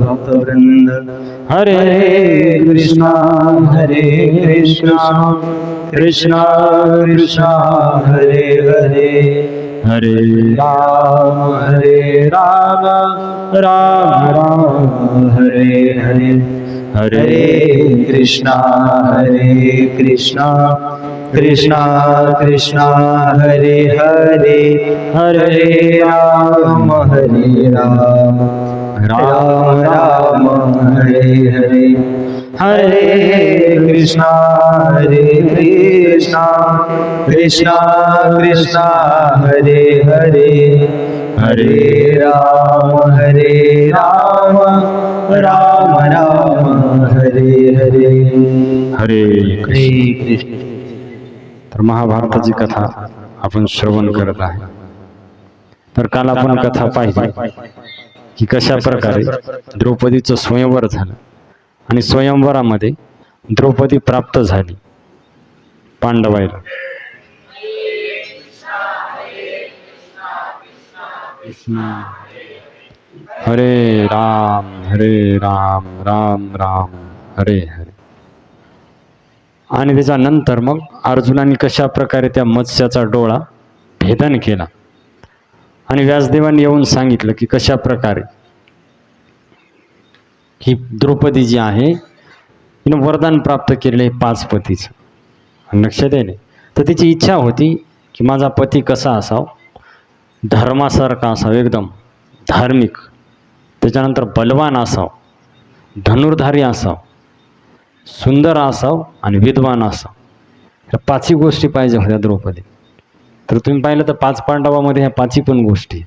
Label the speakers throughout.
Speaker 1: भक्तवृंद हरे कृष्णा कृष्णा कृष्णा हरे हरे हरे राम राम राम हरे हरे हरे कृष्णा कृष्णा कृष्णा हरे हरे हरे राम राम राम हरे हरे हरे कृष्णा कृष्णा कृष्णा हरे हरे हरे राम राम राम हरे हरे हरे कृष्ण।
Speaker 2: तर महाभारताची कथा आपण श्रवण करत आहे. तर काल आपण कथा पाहिली की कशा प्रकारे द्रौपदीचं स्वयंवर झालं आणि स्वयंवरामध्ये द्रौपदी प्राप्त झाली पांडवायला. हरे राम राम राम हरे हरे. आणि त्याच्यानंतर मग अर्जुनाने कशा प्रकारे त्या मत्स्याचा डोळा भेदन केला आणि व्यासदेवांनी येऊन सांगितलं की कशा प्रकारे ही द्रौपदी जी आहे तिने वरदान प्राप्त केले 5 पतीचं. लक्षात येईल तर तिची इच्छा होती की माझा पती कसा असावा, धर्मासारखा असावा, एकदम धार्मिक, त्याच्यानंतर बलवान असावा, धनुर्धारी असावा, सुंदर असाव आणि विद्वान असाव. ह्या 5ही गोष्टी पाहिजे होत्या द्रौपदी. तर तुम्ही पाहिलं तर 5 पांडवामध्ये ह्या 5ही पण गोष्टी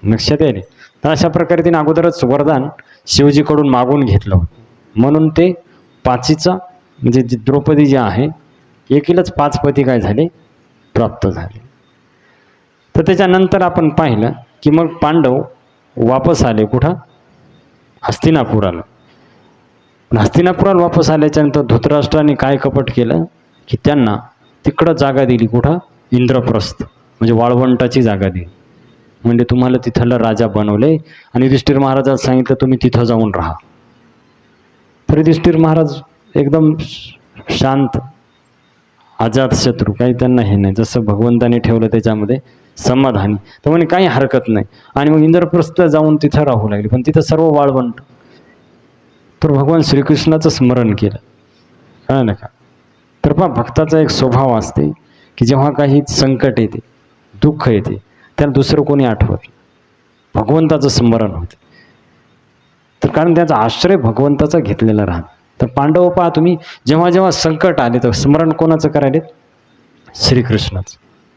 Speaker 2: लक्षात येईल. तर अशा प्रकारे तिने अगोदरच वरदान शिवजीकडून मागून घेतलं होतं. म्हणून ते 5हीचा म्हणजे जी द्रौपदी जी आहे एकीलाच 5 पती काय झाले प्राप्त झाले. तर त्याच्यानंतर आपण पाहिलं की मग पांडव वापस आले कुठं, हस्तिनापुराला. हस्तिनापुराला वापस आल्याच्यानंतर धृतराष्ट्राने काय कपट केलं की त्यांना तिकडं जागा दिली, कुठं, इंद्रप्रस्थ, म्हणजे वाळवंटाची जागा दिली. म्हणजे तुम्हाला तिथलं राजा बनवले आणि युधिष्ठिर महाराजाला सांगितलं तुम्ही तिथं जाऊन राहा. तर युधिष्ठिर महाराज एकदम शांत, अजातशत्रू, काही त्यांना हे नाही, जसं भगवंताने ठेवलं त्याच्यामध्ये समाधानी. तर म्हणे काही हरकत नाही. आणि मग इंद्रप्रस्थ जाऊन तिथं राहू लागले. पण तिथं सर्व वाळवंट. तर भगवान श्रीकृष्णाचं स्मरण केलं, कळलं का. तर पहा भक्ताचा एक स्वभाव असते की जेव्हा काही संकट येते, दुःख येते, त्याला दुसरं कोणी आठवत, भगवंताचं स्मरण होते. तर कारण त्याचा आश्रय भगवंताचा घेतलेला राहत. तर पांडव पहा तुम्ही जेव्हा जेव्हा संकट आले तर स्मरण कोणाचं करायले, श्रीकृष्णाचं.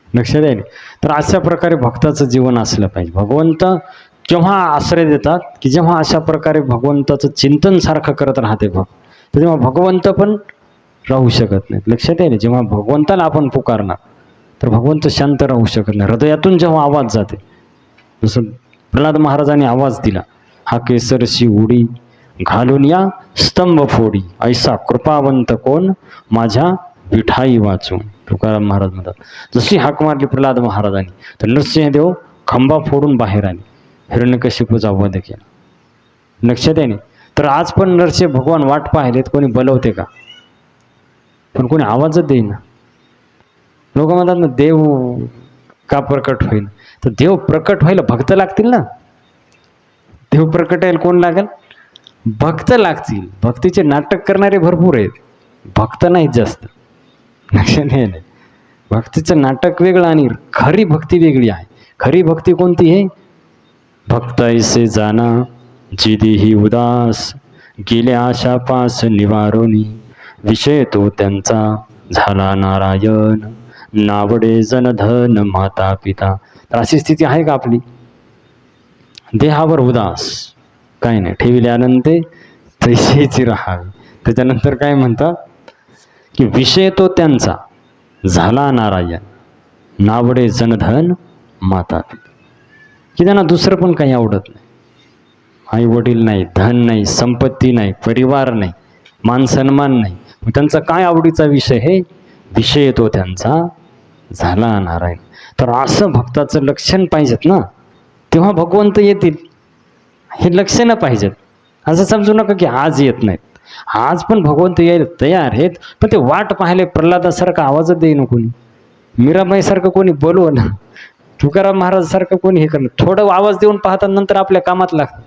Speaker 2: लक्षात येईल. तर अशा प्रकारे भक्ताचं जीवन असलं पाहिजे. भगवंत जेव्हा आश्रय देतात की जेव्हा अशा प्रकारे भगवंताचं चिंतन सारखं करत राहते भक्त, तर तेव्हा भगवंत पण राहू शकत नाहीत. लक्षात येईल. जेव्हा भगवंताला आपण पुकारणार तर भगवंत शांत राहू शकत नाही. हृदयातून जेव्हा आवाज जाते, जसं प्रल्हाद महाराजांनी आवाज दिला, हा केसरशी उडी घालून या स्तंभ फोडी, ऐसा कृपावंत कोण माझ्या विठाई वाचून, तुकाराम महाराज म्हणतात. जशी हाक मारली प्रल्हाद महाराजांनी तर नरसिंहदेव खंबा फोडून बाहेर आले, हिरण्यकशिपूचा वध केला. लक्षात आहे. तर आज पण नरसिंह भगवान वाट पाहिलेत, कोणी बोलवते का, पण कोणी आवाजच देईना. लोक म्हणतात ना देव का प्रकट होईल, तर देव प्रकट व्हायला भक्त लागतील ना. देव प्रकट व्हायला कोण लागेल, भक्त लागतील. भक्तीचे नाटक करणारे भरपूर आहेत, भक्त नाहीत जास्त. लक्षात नाही. भक्तीचं नाटक वेगळं आणि खरी भक्ती वेगळी आहे. खरी भक्ती कोणती आहे, भक्त ऐसे जाना जिदी ही उदास, गेल्या आशा पास निवारोनी, विषय तो त्यांचा झाला नारायण, नावडे जनधन माता पिता. तर अशी स्थिती आहे का आपली, देहावर उदास, काय नाही, ठेविले आनंद तैसेची राहावे. त्याच्यानंतर काय म्हणतात की विषय तो त्यांचा झाला नारायण, नावडे जनधन माता पिता. की त्यांना दुसरं पण काही आवडत नाही, आई वडील नाही, धन नाही, संपत्ती नाही, परिवार नाही, मान सन्मान नाही. मग त्यांचा काय आवडीचा विषय, हे विषय तो त्यांचा झाला नारायण. तर असं भक्ताचं लक्षण पाहिजेत ना, तेव्हा भगवंत येतील. हे लक्षणं पाहिजेत. असं समजू नका की आज येत नाहीत. आज पण भगवंत यायला तयार आहेत, पण ते वाट पाहिले प्रल्हादासारखा आवाजच देईन कोणी, मीराबाईसारखं कोणी बोलव ना, तुकाराम महाराजसारखं कोणी हे करणं, थोडं आवाज देऊन पाहतात नंतर आपल्या कामात लागतात.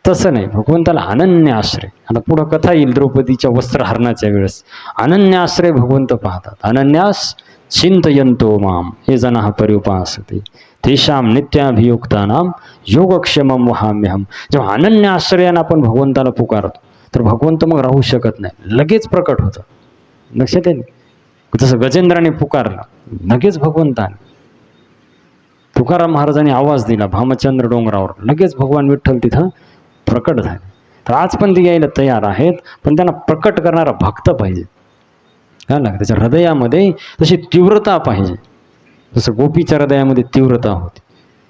Speaker 2: तसं नाही, भगवंताला अनन्य आश्रय. आता पुढं कथा येईल द्रौपदीच्या वस्त्रहरणाच्या वेळेस. अनन्य आश्रय भगवंत पाहतात. अनन्यास चिंतयंतो माम हे जनाः पर्युपासते तेषाम नित्याभियुक्तानाम योगक्षेमम वहाम्यहम. जेव्हा अनन्य आश्रयानं आपण भगवंताला पुकारतो तर भगवंत मग राहू शकत नाही, लगेच प्रकट होतं. लक्षात आहे. जसं गजेंद्राने पुकारला, लगेच भगवंताने. तुकाराम महाराजांनी आवाज दिला भामचंद्र डोंगरावर, लगेच भगवान विठ्ठल तिथं प्रकट झाले. तर आज पण ते यायला तयार आहेत, पण त्यांना प्रकट करणारा भक्त पाहिजे. काय लागतं त्याच्या हृदयामध्ये तशी तीव्रता पाहिजे. जसं गोपीच्या हृदयामध्ये तीव्रता होती,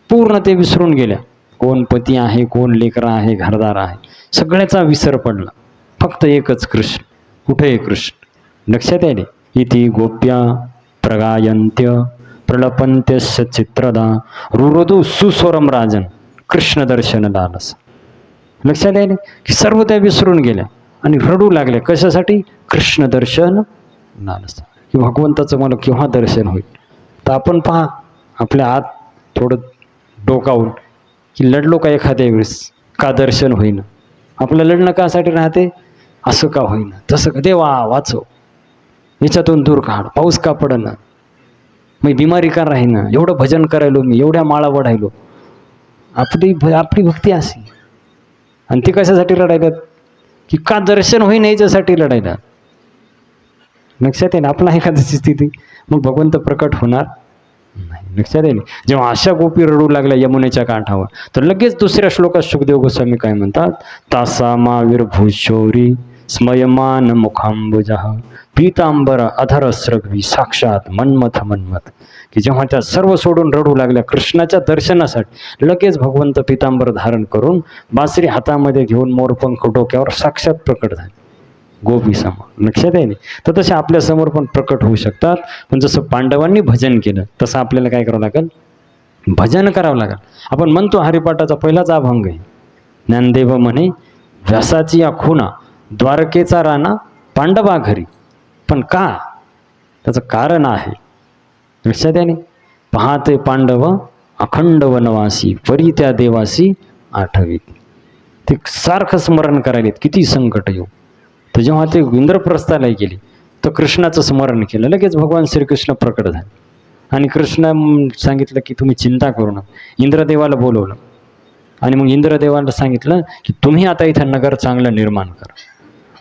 Speaker 2: पूर्ण ते विसरून गेल्या. कोण पती आहे, कोण लेकरा आहे, घरदार आहे, सगळ्याचा विसर पडला. फक्त एकच कृष्ण. कुठे आहे कृष्ण? लक्षात यायले. इति गोप्या प्रगायन्त्य प्रलपन्त्यस्य चित्रदा रुरोदु सुस्वरम राजन कृष्ण दर्शन लालस. लक्षात यायले की सर्व त्या विसरून गेल्या आणि रडू लागल्या. कशासाठी? कृष्ण दर्शन लालस, की भगवंताचं मला केव्हा दर्शन होईल. तर आपण पहा आपल्या आत थोडं डोकावून की लढलो का एखाद्या वेळेस, का दर्शन होईना. आपलं लढणं कासाठी राहते, असं का होईना, तसं का, देवा वाचव, याच्यातून दूर काढ, पाऊस का पडना, मग बिमारी का राहीना, एवढं भजन करायलो मी, एवढ्या माळा वढायलो. आपली भक्ती अशी. आणि ती कशासाठी लढायला? की का दर्शन होईन याच्यासाठी लढायला. लक्षात येईल आपला एखाद्याची स्थिती, मग भगवंत प्रकट होणार नाही. लक्षात येईल. जेव्हा अशा गोपी रडू लागल्या यमुनेच्या काठावर, तर लगेच दुसऱ्या श्लोकात शुकदेव गोस्वामी काय म्हणतात? तासा मावीर भूशौरी स्मयमान मुखांबुजः पीतांबर अधर स्रग्वी साक्षात मन्मथ मन्मथ. की जेव्हा त्या सर्व सोडून रडू लागल्या कृष्णाच्या दर्शनासाठी, लगेच भगवंत पीतांबर धारण करून बासरी हातामध्ये घेऊन मोरपंख डोक्यावर साक्षात प्रकट झाले गोपी समोर. लक्षात आहे. तर तसे आपल्या समोर पण प्रकट होऊ शकतात. पण जसं पांडवांनी भजन केलं तसं आपल्याला काय करावं लागेल? भजन करावं लागेल. आपण म्हणतो हरिपाठाचा पहिलाच अभंग आहे, ज्ञानदेव म्हणे व्यासाची या खुणा द्वारकेचा राणा पांडवा घरी. पण का? त्याचं कारण आहे. लक्षात आहे. पाहते पांडव अखंड वनवासी परी त्या देवासी आठवीत. ते सारखं स्मरण करायलेत किती संकट येऊ. तर जेव्हा ते इंद्रप्रस्थाला गेले तर कृष्णाचं स्मरण केलं, लगेच भगवान श्रीकृष्ण प्रकट झाले. आणि कृष्ण सांगितलं की तुम्ही चिंता करू नका. इंद्रदेवाला बोलवलं आणि मग इंद्रदेवाला सांगितलं की तुम्ही आता इथं नगर चांगलं निर्माण करा.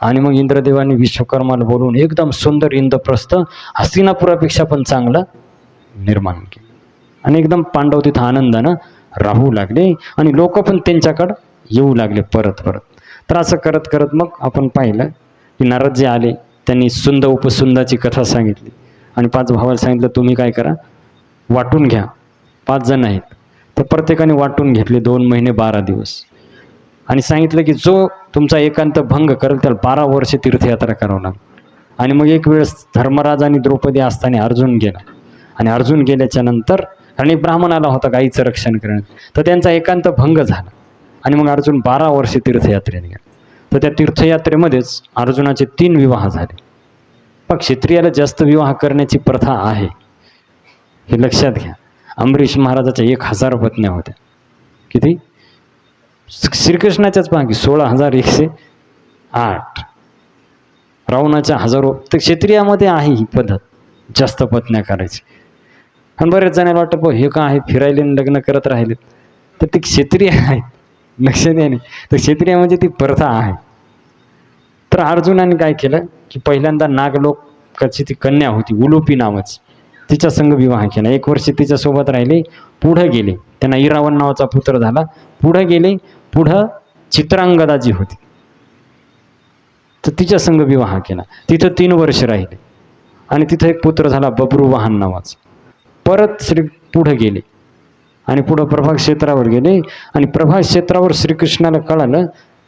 Speaker 2: आणि मग इंद्रदेवाने विश्वकर्माला बोलवून एकदम सुंदर इंद्रप्रस्थ हस्तिनापुरापेक्षा पण चांगलं निर्माण केलं. आणि एकदम पांडव तिथं आनंदानं राहू लागले आणि लोक पण त्यांच्याकडं येऊ लागले परत परत. तर असं करत करत मग आपण पाहिलं की नारद जे आले त्यांनी सुंद उपसुंदाची कथा सांगितली आणि 5 भावाला सांगितलं तुम्ही काय करा, वाटून घ्या. 5 जण आहेत तर प्रत्येकाने वाटून घेतले 2 महिने 12 दिवस. आणि सांगितलं की जो तुमचा एकांत भंग करेल त्याला 12 वर्षे तीर्थयात्रा करावं लागेल. आणि मग एक वेळेस धर्मराज आणि द्रौपदी असताना अर्जुन गेला आणि अर्जुन गेल्याच्या नंतर आणि ब्राह्मण आला होता गाईचं रक्षण करण्यात, तर त्यांचा एकांत भंग झाला आणि मग अर्जुन 12 वर्षे तीर्थयात्रेने गेला. तर त्या तीर्थयात्रेमध्येच अर्जुनाचे 3 विवाह झाले. पण क्षत्रियाला जास्त विवाह करण्याची प्रथा आहे, हे लक्षात घ्या. अंबरीश महाराजाच्या 1000 पत्न्या होत्या. किती? श्रीकृष्णाच्याच पहा की 16,108. रावणाच्या 1000. तर क्षत्रियामध्ये आहे ही पद्धत जास्त पत्न्या करायची. आणि बरेच जणांना वाटतं हे का आहे फिरायले लग्न करत राहिले, तर ते क्षत्रिय आहेत. लक्षात आहे. तर क्षत्रिय म्हणजे ती प्रथा आहे. तर अर्जुनाने काय केलं की पहिल्यांदा नागलोकाची ती कन्या होती उलुपी नावाची, तिच्या संग विवाह केला. 1 वर्ष तिच्यासोबत राहिले. पुढं गेले, त्यांना इरावण नावाचा पुत्र झाला. पुढं गेले, पुढं चित्रांगदा जी होती तर तिच्या संग विवाह केला. तिथं 3 वर्ष राहिले आणि तिथं एक पुत्र झाला बब्रुवाहन नावाचा. परत पुढं गेले आणि पुढं प्रभास क्षेत्रावर गेले आणि प्रभास क्षेत्रावर श्रीकृष्णाला कळालं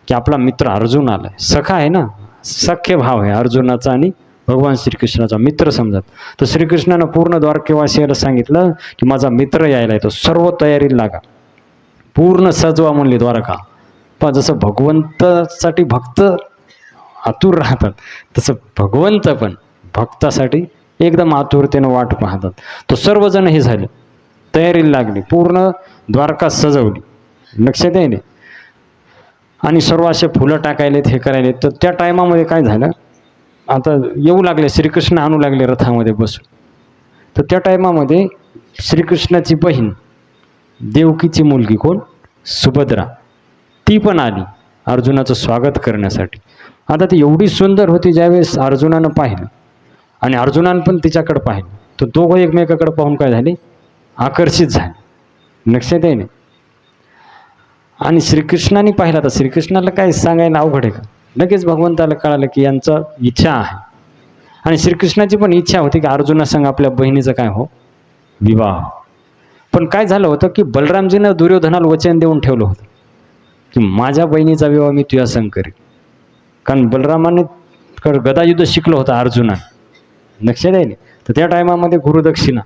Speaker 2: की आपला मित्र अर्जुन आला. सखा आहे ना, सख्य भाव आहे अर्जुनाचा आणि भगवान श्रीकृष्णाचा मित्र समजत. तर श्रीकृष्णानं पूर्ण द्वारकेवासियाला सांगितलं की माझा मित्र यायला येतो, सर्व तयारीला लागा, पूर्ण सजवा म्हणले द्वारका. पण जसं भगवंतासाठी भक्त आतुर राहतात तसं भगवंत पण भक्तासाठी एकदम आतुरतेनं वाट पाहतात. तो सर्वजण हे झाले, तयारीला लागले, पूर्ण द्वारका सजवली, लक्षात येईल, आणि सर्व असे फुलं टाकायलेत, हे करायलेत. तर त्या टायमामध्ये काय झालं, आता येऊ लागले श्रीकृष्ण, आणू लागले रथामध्ये बसून. तर त्या टायमामध्ये श्रीकृष्णाची बहीण देवकीची मुलगी कोण, सुभद्रा, ती पण आली अर्जुनाचं स्वागत करण्यासाठी. आता ती एवढी सुंदर होती, ज्यावेळेस अर्जुनानं पाहिलं आणि अर्जुनानं पण तिच्याकडे पाहिलं, तर दोघं एकमेकाकडे पाहून काय झाले, आकर्षित झाले, लक्षात येईल. आणि श्रीकृष्णाने पाहिलं, तर श्रीकृष्णाला काय सांगायला अवघड आहे का, लगेच भगवंताला कळालं की यांचा इच्छा आहे. आणि श्रीकृष्णाची पण इच्छा होती की अर्जुनासंग आपल्या बहिणीचं काय हो, विवाह. पण काय झालं होतं की बलरामजीनं दुर्योधनाला वचन देऊन ठेवलं होतं की माझ्या बहिणीचा विवाह मी तुझ्या संग करेन. कारण बलरामाने गदायुद्ध शिकलं होतं अर्जुना, लक्षात येईल. तर त्या टायमामध्ये गुरुदक्षिणा,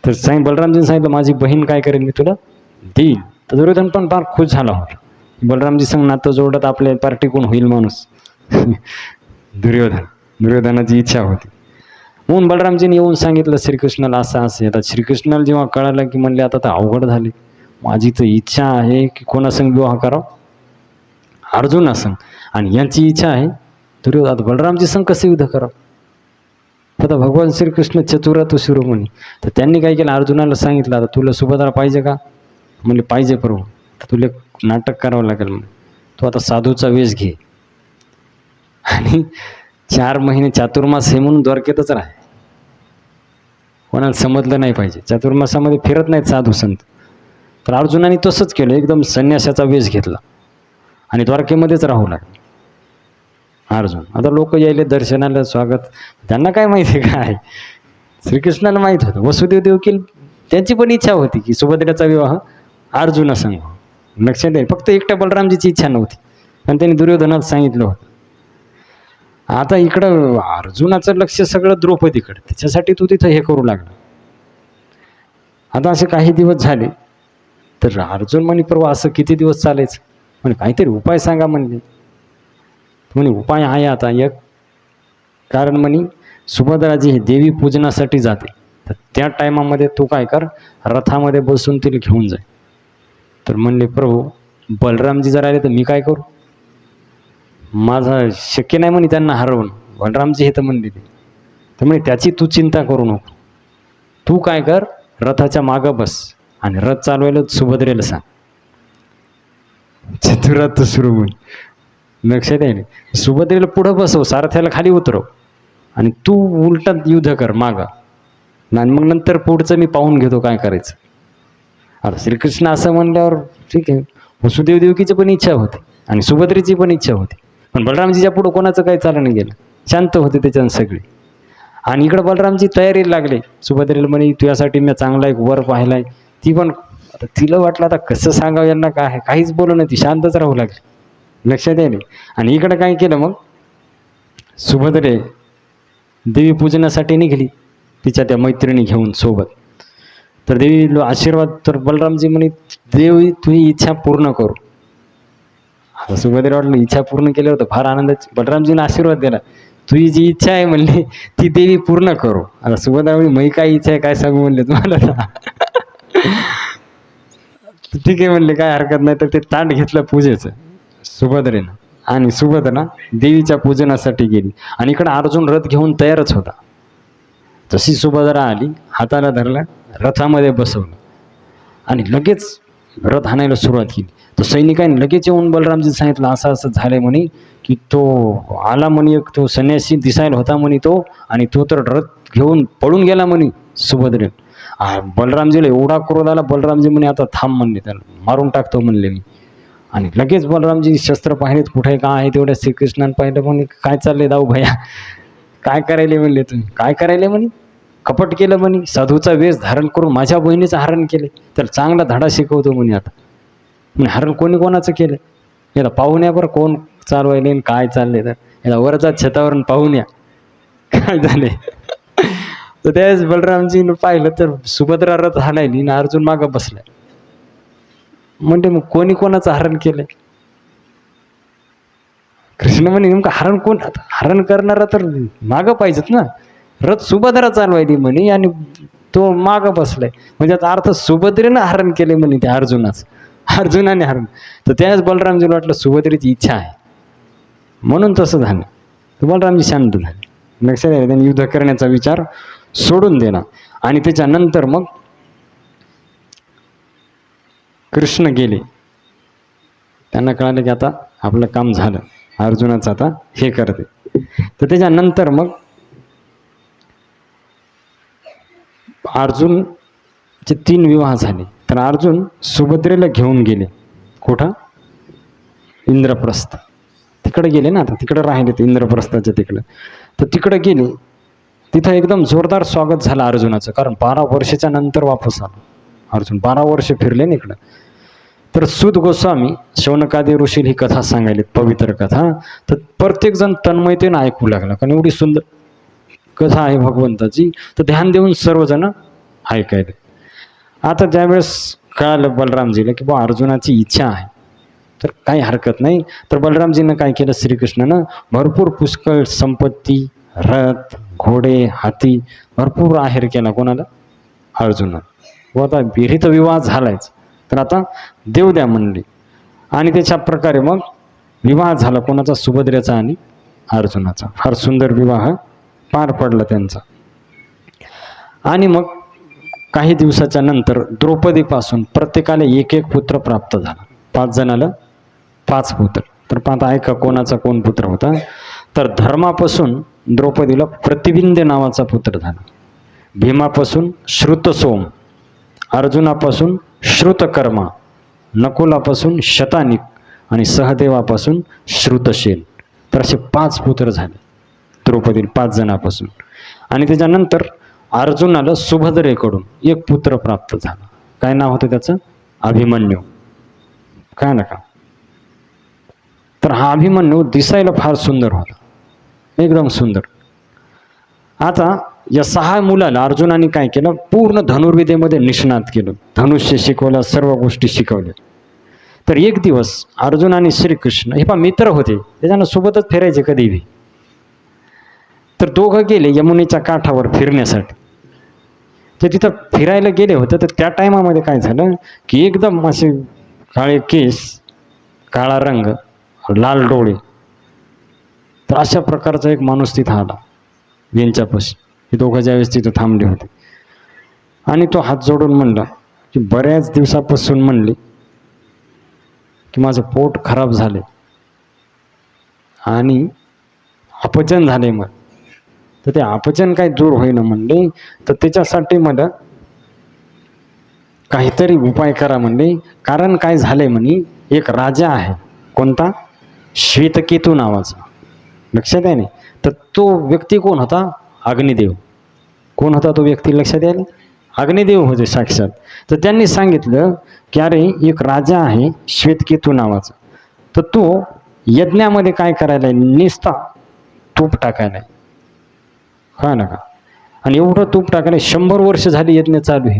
Speaker 2: तर बलरामजीने सांगितलं माझी बहीण काय करेन मी तुला देईल. तर दुर्योधन पण फार खुश झाला होता, बलरामजी संग नातं जोडत आपल्या पार्टी कोण होईल माणूस. दुर्योधनाची इच्छा होती. म्हणून बलरामजीने येऊन सांगितलं श्रीकृष्णाला असं असे. आता श्रीकृष्णाला जेव्हा कळालं की म्हणले आता तर अवघड झाले, माझी तर इच्छा आहे की कोणासंग विवाह करावं, अर्जुनासंग, आणि यांची इच्छा आहे दुर्योधन, बलरामजी संग कसं युद्ध करावं. आता भगवान श्रीकृष्ण चतुरात शिरोमणी, तर त्यांनी काय केलं, अर्जुनाला सांगितलं आता तुला सुभद्रा पाहिजे का, म्हणजे पाहिजे प्रभू, तर तुला नाटक करावं लागेल, म्हणजे तू आता साधूचा वेश घे आणि 4 महिने चातुर्मास हे म्हणून द्वारकेतच राह, कोणाला समजलं नाही पाहिजे, चातुर्मासामध्ये फिरत नाहीत साधू संत. तर अर्जुनाने तसंच केलं, एकदम संन्यासाचा वेश घेतला आणि द्वारकेमध्येच राहू लागले अर्जुन. आता लोक यायले दर्शनाला, स्वागत, त्यांना काय माहिती काय, श्रीकृष्णाला माहीत होतं. वसुदेव देवकी त्यांची पण इच्छा होती की सुभद्रेचा विवाह अर्जुनासंग, लक्षात येईल. फक्त एकट्या बलरामजीची इच्छा नव्हती, पण त्यांनी दुर्योधनाला सांगितलं होतं. आता इकडं अर्जुनाचं लक्ष सगळं द्रौपदीकडे, त्याच्यासाठी तू तिथं हे करू लागला. आता असे काही दिवस झाले, तर अर्जुन म्हणे प्रभू असं किती दिवस चालायचं, म्हणे काहीतरी उपाय सांगा म्हणले. म्हणे उपाय आहे आता एक, कारण म्हणे सुभद्रा जी देवी पूजनासाठी जाते, तर त्या टायमामध्ये तू काय कर, रथामध्ये बसून तिला घेऊन जाय. तर म्हणले प्रभू बलरामजी जर आले तर मी काय करू, माझं शक्य नाही म्हणे त्यांना हरवून, बलरामजी हे तर म्हणले ते. तर म्हणे त्याची तू चिंता करू नको, तू काय कर रथाच्या मागं बस आणि रथ चालवायला सुभद्रेला सांग. चतुरात सुरू होईल, लक्षात आहे. सुभद्रेला पुढं बसव, सारथ्याला खाली उतरव आणि तू उलटात युद्ध कर मागा, आणि मग नंतर पुढचं मी पाहून घेतो काय करायचं. आता श्रीकृष्ण असं म्हणल्यावर ठीक आहे, वसुदेव देवकीची पण इच्छा होती आणि सुभद्रेची पण इच्छा होती, पण बलरामजीच्या पुढं कोणाचं काही चाललं नाही गेलं, शांत होते त्याच्यानं सगळे. आणि इकडं बलरामजी तयारीला लागले, सुभद्रेला म्हणे तुझ्यासाठी मी चांगला एक वर पाहिलाय. ती पण आता तिला वाटलं आता कसं सांगावं यांना, काय काहीच बोलू नाही, ती शांतच राहू लागली, लक्षात येईल. आणि इकडं काय केलं मग, सुभद्रे देवी पूजनासाठी निघाली तिच्या त्या मैत्रिणी घेऊन सोबत. तर देवी आशीर्वाद, तर बलरामजी म्हणे देवी तुझी इच्छा पूर्ण करू. आता सुभद्रे वाटलं इच्छा पूर्ण केलं होतं, फार आनंदाची. बलरामजीने आशीर्वाद दिला, तुझी जी इच्छा आहे म्हणली ती देवी पूर्ण करू. आता सुभद्रा म्हणे मी काय इच्छा आहे काय सांगू म्हणले तुम्हाला. ठीक आहे म्हणले काय हरकत नाही. तर ते ताट घेतलं पूजेचं सुभद्रेनं, आणि सुभद्रा देवीच्या पूजनासाठी गेली. आणि इकडं अर्जुन रथ घेऊन तयारच होता. जशी सुभद्रा आली, हाताला धरला, रथामध्ये बसवलं आणि लगेच रथ हाणायला सुरुवात केली. तर सैनिकांनी लगेच येऊन बलरामजी सांगितलं असं असं झालंय म्हणे, की तो आला म्हणे, एक तो संन्यासी दिसायला होता म्हणे तो, आणि तो तर रथ घेऊन पळून गेला म्हणे सुभद्रे. बलरामजीला एवढा क्रोध आला, बलरामजी म्हणे आता थांब म्हणले, त्याला मारून टाकतो म्हणले मी. आणि लगेच बलरामजी शस्त्र पाहिलेत कुठे काय आहे, तेवढ्या श्रीकृष्णानं पाहिलं. म्हणे काय चाललंय दाऊ भैया, काय करायले म्हणले तुम्ही, काय करायले म्हणे, कपट केलं म्हणे, साधूचा वेश धारण करून माझ्या बहिणीचं हरण केले, तर चांगला धडा शिकवतो म्हणे. आता म्हणे हरण कोणी कोणाचं केलं, याला पाहून या बरं कोण चालवायले काय चाललंय, तर याला वरचा छतावरून पाहून या काय झाले. तर त्यावेळेस बलरामजीनं पाहिलं तर सुभद्रा रथ हाणायली आणि अर्जुन मागं बसलाय. म्हणजे मग कोणी कोणाचं हरण केलंय? कृष्ण म्हणे नेमकं हरण कोण? हरण करणारा तर मागं पाहिजेत ना. रथ सुभद्रा चालवायली म्हणे आणि तो मागं बसलाय, म्हणजे याचा अर्थ सुभद्रेनं हरण केले म्हणे ते अर्जुनाने हरण. तर त्याच बलरामजीला वाटलं सुभद्रेची इच्छा आहे म्हणून तसं झालं. तर बलरामजी शांत झाले. लक्षात आहे, त्यांनी युद्ध करण्याचा विचार सोडून दिला. आणि त्याच्यानंतर मग कृष्ण गेले. त्यांना कळालं की आता आपलं काम झालं, अर्जुनाचं आता हे करते. तर त्याच्यानंतर मग अर्जुनचे 3 विवाह झाले. तर अर्जुन सुभद्रेला घेऊन गेले. कुठं? इंद्रप्रस्थ. तिकडे गेले ना, आता तिकडे राहिले ते इंद्रप्रस्थाच्या तिकडे. तर तिकडे गेले. तिथं एकदम जोरदार स्वागत झालं अर्जुनाचं, कारण 12 वर्षाच्या नंतर वापस आला अर्जुन. 12 वर्ष फिरले ना इकडं. तर सूत गोस्वामी शौनकादी ऋषी ही कथा सांगायली, पवित्र कथा. तर प्रत्येक जण तन्मयतेनं ऐकू लागला, कारण एवढी सुंदर कथा आहे भगवंताची. तर ध्यान देऊन सर्वजण ऐकायले. आता ज्यावेळेस कळालं बलरामजीला की बा अर्जुनाची इच्छा आहे, तर काही हरकत नाही. तर बलरामजीनं काय केलं, श्रीकृष्णानं भरपूर पुष्कळ संपत्ती, रथ, घोडे, हाती भरपूर आहेर केला. कोणाला? अर्जुनाला. व आता विहिरीत विवाह झालायच, तर आता देव द्या म्हणले. आणि त्याच्या प्रकारे मग विवाह झाला कोणाचा? सुभद्रेचा आणि अर्जुनाचा. फार सुंदर विवाह पार पडला त्यांचा. आणि मग काही दिवसाच्या नंतर द्रौपदीपासून प्रत्येकाला एक एक पुत्र प्राप्त झाला. 5 जणाला 5 पुत्र. तर पाहता ऐका कोणाचा कोण पुत्र होता. तर धर्मापासून द्रौपदीला प्रतिबिंद नावाचा पुत्र झाला. भीमापासून श्रुतसोम, अर्जुनापासून श्रुतकर्मा, नकुलापासून शतानिक आणि सहदेवापासून श्रुतसेन. तर असे 5 पुत्र झाले द्रौपदीला 5 जणांपासून. आणि त्याच्यानंतर अर्जुनाला सुभद्रेकडून एक पुत्र प्राप्त झाला. काय नाव होतं त्याचं? अभिमन्यू. काय ना का? तर हा अभिमन्यू दिसायला फार सुंदर होता, एकदम सुंदर. आता या 6 मुलाला अर्जुनाने काय केलं, पूर्ण धनुर्विद्येमध्ये निष्णात केलं. धनुष्य शिकवलं, सर्व गोष्टी शिकवल्या. तर एक दिवस अर्जुन आणि श्रीकृष्ण हे मित्र होते, त्याच्यानं सोबतच फिरायचे कधीही. तर दोघं गेले यमुनेच्या काठावर फिरण्यासाठी. ते तिथं फिरायला गेले होते. तर त्या टायमामध्ये काय झालं की एकदम असे काळे केस, काळा रंग, लाल डोळे, तर अशा प्रकारचा एक माणूस तिथं आला यांच्यापाशी. हे दोघं ज्यावेळेस तिथं थांबले होते. आणि तो हात जोडून म्हणला की बऱ्याच दिवसापासून म्हणले की माझं पोट खराब झाले आणि अपचन झाले. मग तर ते अपचन काय दूर होईना म्हणले, तर त्याच्यासाठी मला काहीतरी उपाय करा म्हणले. कारण काय झालंय म्हणे, एक राजा आहे. कोणता? श्वेतकेतू नावाचा. लक्षात आहे ना? तर तो व्यक्ती कोण होता? अग्निदेव. कोण होता तो व्यक्ती? लक्षात यायला? अग्निदेव होते साक्षात. तर त्यांनी सांगितलं की अरे एक राजा आहे श्वेतकेतू नावाचा, तर तो यज्ञामध्ये काय करायला, निस्ता तूप टाकायला. हा ना का? आणि एवढं तूप टाकायला 100 वर्ष झाली यज्ञ चालू आहे,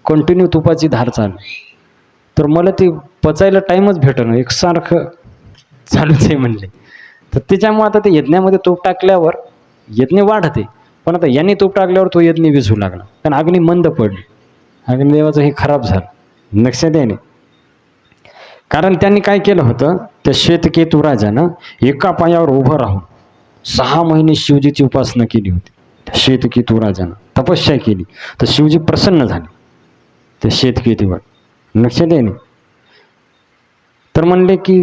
Speaker 2: कंटिन्यू तुपाची धार चालू. तर मला ते पचायला टाईमच भेटणं, एकसारखं चालूच आहे म्हणले. तर त्याच्यामुळे आता ते यज्ञामध्ये तूप टाकल्यावर यज्ञ वाढते, पण आता यांनी तूप टाकल्यावर तो यज्ञ विझू लागला, कारण अग्नी मंद पडली. अग्निदेवाचं हे खराब झालं. लक्षात आहे. कारण त्यांनी काय केलं होतं, त्या श्वेतकेतू राजानं एका पायावर उभं राहून 6 महिने शिवजीची उपासना केली होती. त्या श्वेतकेतू राजानं तपस्या केली, तर शिवजी प्रसन्न झाले त्या श्वेतकेतूवर. लक्षात आहे. तर म्हणले की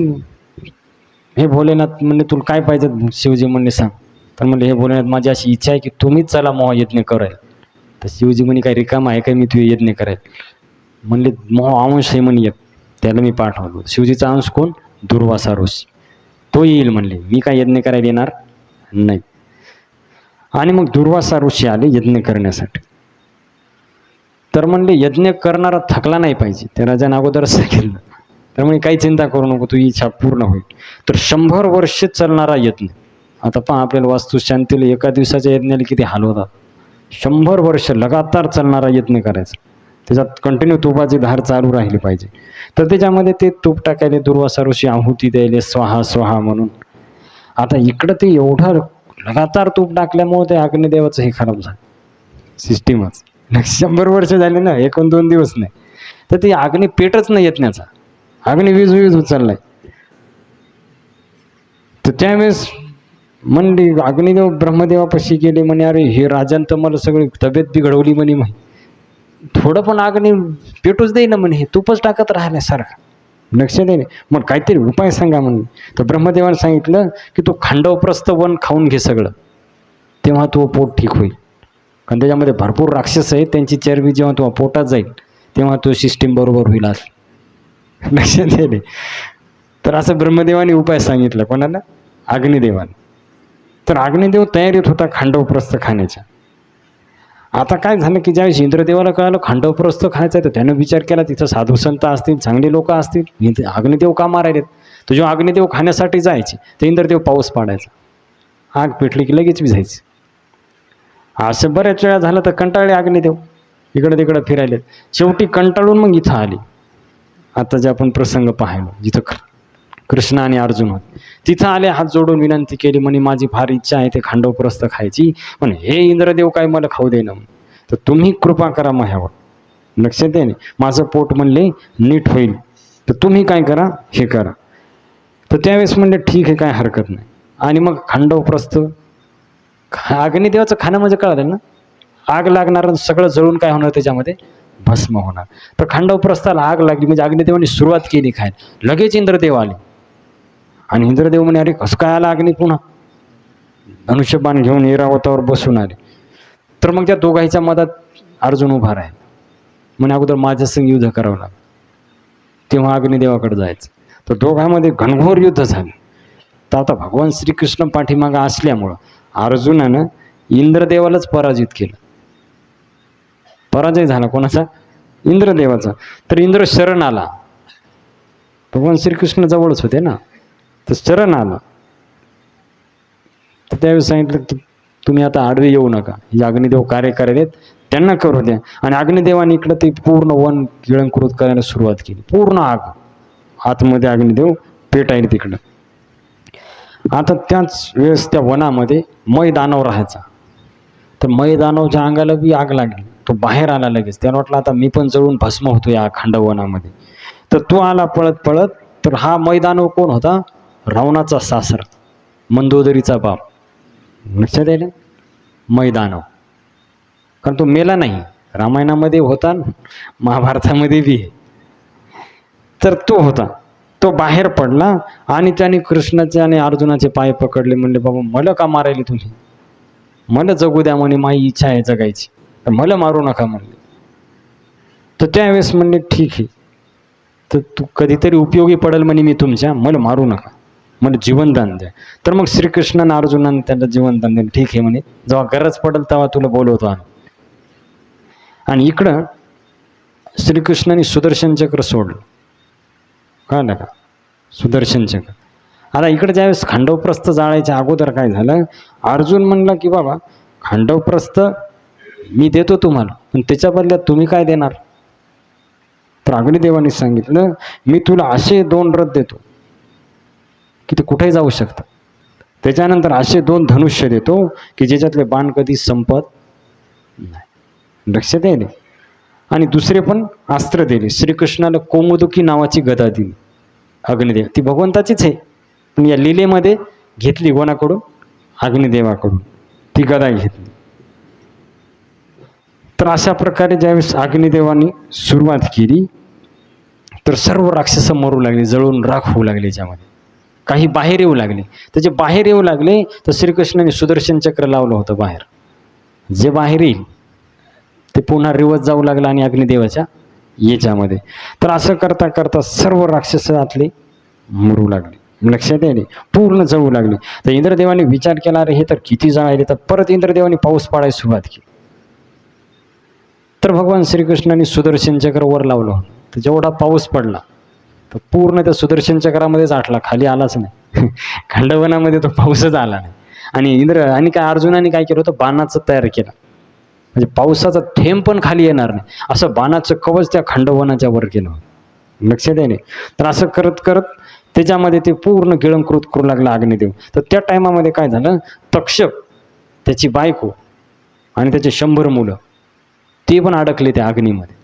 Speaker 2: हे भोलेनाथ, म्हणले तुला काय पाहिजे? शिवजी म्हणले सांग. तर म्हणले हे भोलेनाथ, माझी अशी इच्छा आहे की तुम्हीच चला मोह यज्ञ करायला. तर शिवजी म्हणे काय रिकाम आहे काय मी तुझे यज्ञ करायला? म्हणले मोह अंश आहे म्हणे एक, त्याला मी पाठवलो. शिवजीचा अंश कोण? दुर्वासा ऋषी, तो येईल म्हणले. मी काय यज्ञ करायला येणार नाही. आणि मग दुर्वासा ऋषी आले यज्ञ करण्यासाठी. तर म्हणले यज्ञ करणारा थकला नाही पाहिजे. त्या राजाने अगोदरच सांगितलं. तर म्हणजे काही चिंता करू नको, तुझी इच्छा पूर्ण होईल. तर 100 वर्ष चालणारा यज्ञ. आता पहा आपल्याला वास्तुशांतीला एका दिवसाच्या यज्ञाला किती हाल होतात. 100 वर्ष लगातार चालणारा यज्ञ करायचा. त्याच्यात कंटिन्यू तुपाची धार चालू राहिली पाहिजे. तर त्याच्यामध्ये ते तूप टाकायले, दुर्वासा ऋषी आहुती द्यायले स्वाहा स्वाहा म्हणून. आता इकडं ते एवढं लगातार तूप टाकल्यामुळे ते अग्निदेवाचं हे खराब झालं, सिस्टीमच. 100 वर्ष झाले ना, 1-2 दिवस नाही. तर ती अग्नी पेटच नाही येत त्याचा, अग्नी वीज उचललाय. तर त्यावेळेस म्हणली अग्निदेव ब्रह्मदेवापाशी गेले, म्हणे अरे हे राजान तर मला सगळी तब्येत बिघडवली म्हणे, थोडं पण अग्नी पेटूच देईना म्हणे, हे तूपच टाकत राहिल्या सारखं, लक्ष दे. मग काहीतरी उपाय सांगा म्हणून. तर ब्रह्मदेवाने सांगितलं की तू खांडवप्रस्थ वन खाऊन घे सगळं, तेव्हा तो पोट ठीक होईल. कारण त्याच्यामध्ये भरपूर राक्षस आहेत, त्यांची चरबी जेव्हा तो पोटात जाईल तेव्हा तो सिस्टीम बरोबर होईल, असं लक्ष दे. तर असं ब्रह्मदेवाने उपाय सांगितला, कोणाला? अग्निदेवाने. तर अग्निदेव तयारीत होता खांडवप्रस्थ खाण्याच्या. आता काय झालं की ज्यावेळेस इंद्रदेवाला कळालं खांडवप्रस्थ खायचं आहे, तर त्यानं विचार केला तिथं साधू संत असतील, चांगले लोक असतील, अग्निदेव का मारायलेत? तर जेव्हा अग्निदेव खाण्यासाठी जायचे तर इंद्रदेव पाऊस पाडायचा, आग पेटली की लगेच विझायची. असं बऱ्याच वेळा झालं. तर कंटाळले अग्निदेव, इकडं तिकडं फिरायले. शेवटी कंटाळून मग इथं आले. आता जे आपण प्रसंग पाहिलो जिथं कृष्ण आणि अर्जुन होते, तिथं आले, हात जोडून विनंती केली, म्हणे माझी फार इच्छा आहे ते खांडवप्रस्थ खायची, पण हे इंद्रदेव काय मला खाऊ दे ना, तर तुम्ही कृपा करा माझ्यावर. लक्षात आहे, माझं पोट म्हणले नीट होईल, तर तुम्ही काय करा, हे करा. तर त्यावेळेस म्हणले ठीक आहे, काय हरकत नाही. आणि मग खांडवप्रस्थ अग्निदेवाचं खाणं म्हणजे कळलं ना, आग लागणार, सगळं जळून काय होणार, त्याच्यामध्ये भस्म होणार. तर खांडवप्रस्थाला आग लागली म्हणजे अग्निदेवाने सुरुवात केली खायला. लगेच इंद्रदेव आले आणि इंद्रदेव म्हणे अरे कसं काय आला अग्नी पुन्हा, धनुष्यबाण घेऊन ऐरावतावर बसून आले. तर मग त्या दोघांच्या मधात अर्जुन उभा राहील, म्हणे अगोदर माझ्या संग युद्ध करावं लागलं, तेव्हा अग्निदेवाकडे जायचं. तर दोघांमध्ये घनघोर युद्ध झालं. तर आता भगवान श्रीकृष्ण पाठीमागं असल्यामुळं अर्जुनानं इंद्रदेवालाच पराजित केलं. पराजय झाला कोणाचा? इंद्रदेवाचा. तर इंद्र शरण आला, भगवान श्रीकृष्ण जवळच होते ना, तर शरण आला. तर त्यावेळेस सांगितलं की तुम्ही आता आडवे येऊ नका, हे अग्निदेव कार्य करायलेत, त्यांना करू द्या. आणि अग्निदेवाने इकडं ते पूर्ण वन गिळंकृत करायला सुरुवात केली, पूर्ण आग आतमध्ये अग्निदेव पेटायला तिकडं. आता त्याच वेळेस त्या वनामध्ये मैदानव राहायचा. तर मैदानवच्या अंगाला बी आग लागली, तो बाहेर आला लगेच. त्याला वाटलं आता मी पण जळून भस्म होतो या खांडवनामध्ये. तर तो आला पळत पळत. तर हा मैदानव कोण होता? रावणाचा सासरा, मंदोदरीचा बाप. लक्षात आहे ना, मैदानव. कारण तो मेला नाही, रामायणामध्ये होता, महाभारतामध्ये बी आहे. तर तो होता, तो बाहेर पडला आणि त्याने कृष्णाचे आणि अर्जुनाचे पाय पकडले. म्हणले बाबा मला का मारायले तुम्ही, मला जगू द्या म्हणे, माझी इच्छा आहे जगायची, तर मला मारू नका म्हणले. तर त्यावेळेस म्हणले ठीक आहे, तर तू कधीतरी उपयोगी पडेल म्हणे मी तुमच्या, मला मारू नका, मला जीवनदान द्या. तर मग श्रीकृष्णानं अर्जुनाने त्यांना जीवनदान दिलं. ठीक आहे म्हणे, जेव्हा गरज पडेल तेव्हा तुला बोलवतो आम्ही. आणि इकडं श्रीकृष्णाने सुदर्शन चक्र सोडलं, कळलं का? सुदर्शन चक्र. आता इकडे ज्यावेळेस खांडवप्रस्थ जाळायच्या अगोदर काय झालं, अर्जुन म्हणला की बाबा खांडवप्रस्थ मी देतो तुम्हाला, पण त्याच्या बदल्यात तुम्ही काय देणार? तर अग्निदेवाने सांगितलं मी तुला असे 2 रथ देतो की ते कुठेही जाऊ शकतात. त्याच्यानंतर असे 2 धनुष्य देतो की ज्याच्यातले बाण कधी संपत नाही. लक्षात आहे. आणि दुसरे पण अस्त्र दिले. श्रीकृष्णाला कौमुदकी नावाची गदा दिली अग्निदेव, ती भगवंताचीच आहे, पण या लीलेमध्ये घेतली कोणाकडून? अग्निदेवाकडून ती गदा घेतली. तर अशा प्रकारे ज्यावेळेस अग्निदेवाने सुरुवात केली तर सर्व राक्षस मरू लागले, जळून राख होऊ लागले. याच्यामध्ये काही बाहेर येऊ लागले. त्याचे बाहेर येऊ लागले तर श्रीकृष्णाने सुदर्शन चक्र लावलं होतं बाहेर, जे बाहेर येईल ते पुन्हा रिवत जाऊ लागलं आणि अग्निदेवाच्या याच्यामध्ये. तर असं करता करता सर्व राक्षस आतले मरू लागले. लक्षात येणे, पूर्ण जळू लागले. तर इंद्रदेवाने विचार केला अरे हे तर किती जळाले. तर परत इंद्रदेवाने पाऊस पाडायला सुरुवात केली. तर भगवान श्रीकृष्णाने सुदर्शन चक्र वर लावलं. तर जेवढा पाऊस पडला तर पूर्ण त्या सुदर्शन चक्रामध्येच आटला, खाली आलाच नाही. खंडवनामध्ये तो पाऊसच आला नाही. आणि आणि काय अर्जुनाने काय केलं होतं, बाणाचं तयार केलं. म्हणजे पावसाचा थेंब पण खाली येणार नाही असं बाणाचं कवच त्या खंडवनाच्या वर केलं. लक्षात आहे नाही. तर असं करत करत त्याच्यामध्ये ते पूर्ण गिळंकृत करू लागला अग्निदेव. तर त्या टायमामध्ये काय झालं, तक्षक, त्याची बायको आणि त्याचे 100 मुलं ते पण अडकले त्या अग्नीमध्ये.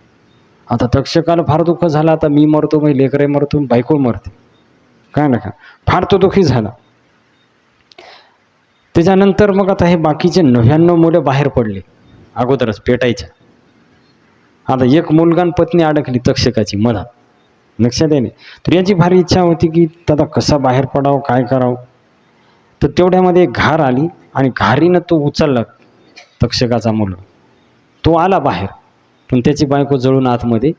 Speaker 2: आता तक्षकाला फार दुःख झालं, आता मी मरतो, मी लेकरे मरतो, बायको मरते, काय ना का फार तो दुःखी झाला. त्याच्यानंतर मग आता हे बाकीचे 99 मुलं बाहेर पडले अगोदरच पेटायच्या. आता एक मुलगा आणि पत्नी अडकली तक्षकाची मधात. लक्षात आहे नाही. तर याची भारी इच्छा होती की आता कसा बाहेर पडावं, काय करावं. तर तेवढ्यामध्ये एक घार आली आणि घारीनं तो उचलला तक्षकाचा मुलगा. तो आला बाहेर, पण त्याची बायको जळून आतमध्ये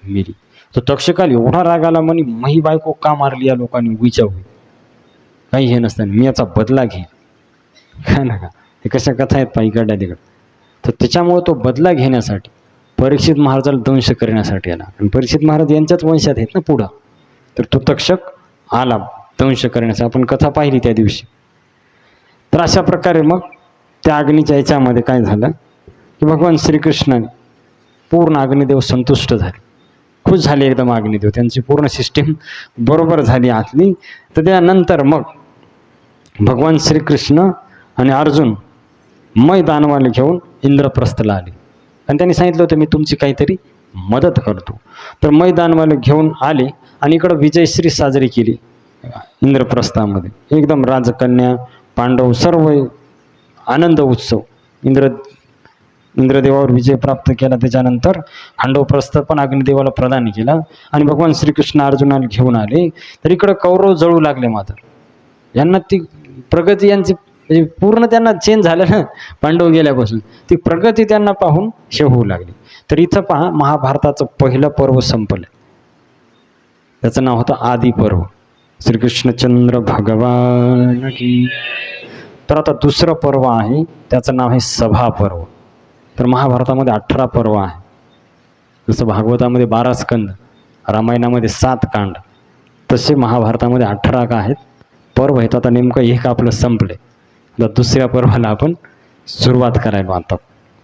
Speaker 2: मेली. तर तक्षकाला एवढा राग आला, म्हणे मही बायको का मारली या लोकांनी उगीच्या होई, काही हे नसताना मी याचा बदला घे. काय ना का हे कशा कथा आहेत पायी इकडल्या तिकडं. तर त्याच्यामुळे तो बदला घेण्यासाठी परीक्षित महाराजाला दंश करण्यासाठी आला. आणि परीक्षित महाराज यांच्याच वंशात आहेत ना पुढं. तर तो तक्षक आला दंश करण्यासाठी, आपण कथा पाहिली त्या दिवशी. तर अशा प्रकारे मग त्या अग्नीच्या याच्यामध्ये काय झालं की भगवान श्रीकृष्णाने पूर्ण अग्निदेव संतुष्ट झाले, खुश झाले एकदम अग्निदेव, त्यांची पूर्ण सिस्टीम बरोबर झाली आतली. तर त्यानंतर मग भगवान श्रीकृष्ण आणि अर्जुन मै दानवाला घेऊन इंद्रप्रस्थला आले. आणि त्यांनी सांगितलं होतं मी तुमची काहीतरी मदत करतो. तर मै दानवाला घेऊन आले आणि इकडं विजयश्री साजरी केली इंद्रप्रस्थामध्ये. एकदम राजकन्या, पांडव सर्व आनंद उत्सव. इंद्रदेवावर विजय प्राप्त केला. त्याच्यानंतर खांडवप्रस्थ पण अग्निदेवाला प्रदान केला. आणि भगवान श्रीकृष्ण अर्जुनाला घेऊन आले. तर इकडं कौरव जळू लागले. मात्र यांना ती प्रगती यांची म्हणजे पूर्ण त्यांना चेंज झालं ना पांडव गेल्यापासून, ती प्रगती त्यांना पाहून हे होऊ लागली. तर इथं पहा महाभारताचं पहिलं पर्व संपलं. त्याचं नाव होतं आदी पर्व. श्रीकृष्णचंद्र भगवान की. तर आता दुसरं पर्व आहे, त्याचं नाव आहे सभा पर्व. तर महाभारतामध्ये 18 पर्व आहे. जसं भागवतामध्ये 12 स्कंद, रामायणामध्ये 7 कांड, तसे महाभारतामध्ये 18 का आहेत पर्व आहेत. आता नेमकं एक आपलं संपले, तर दुसऱ्या पर्वाला आपण सुरुवात करायला आता.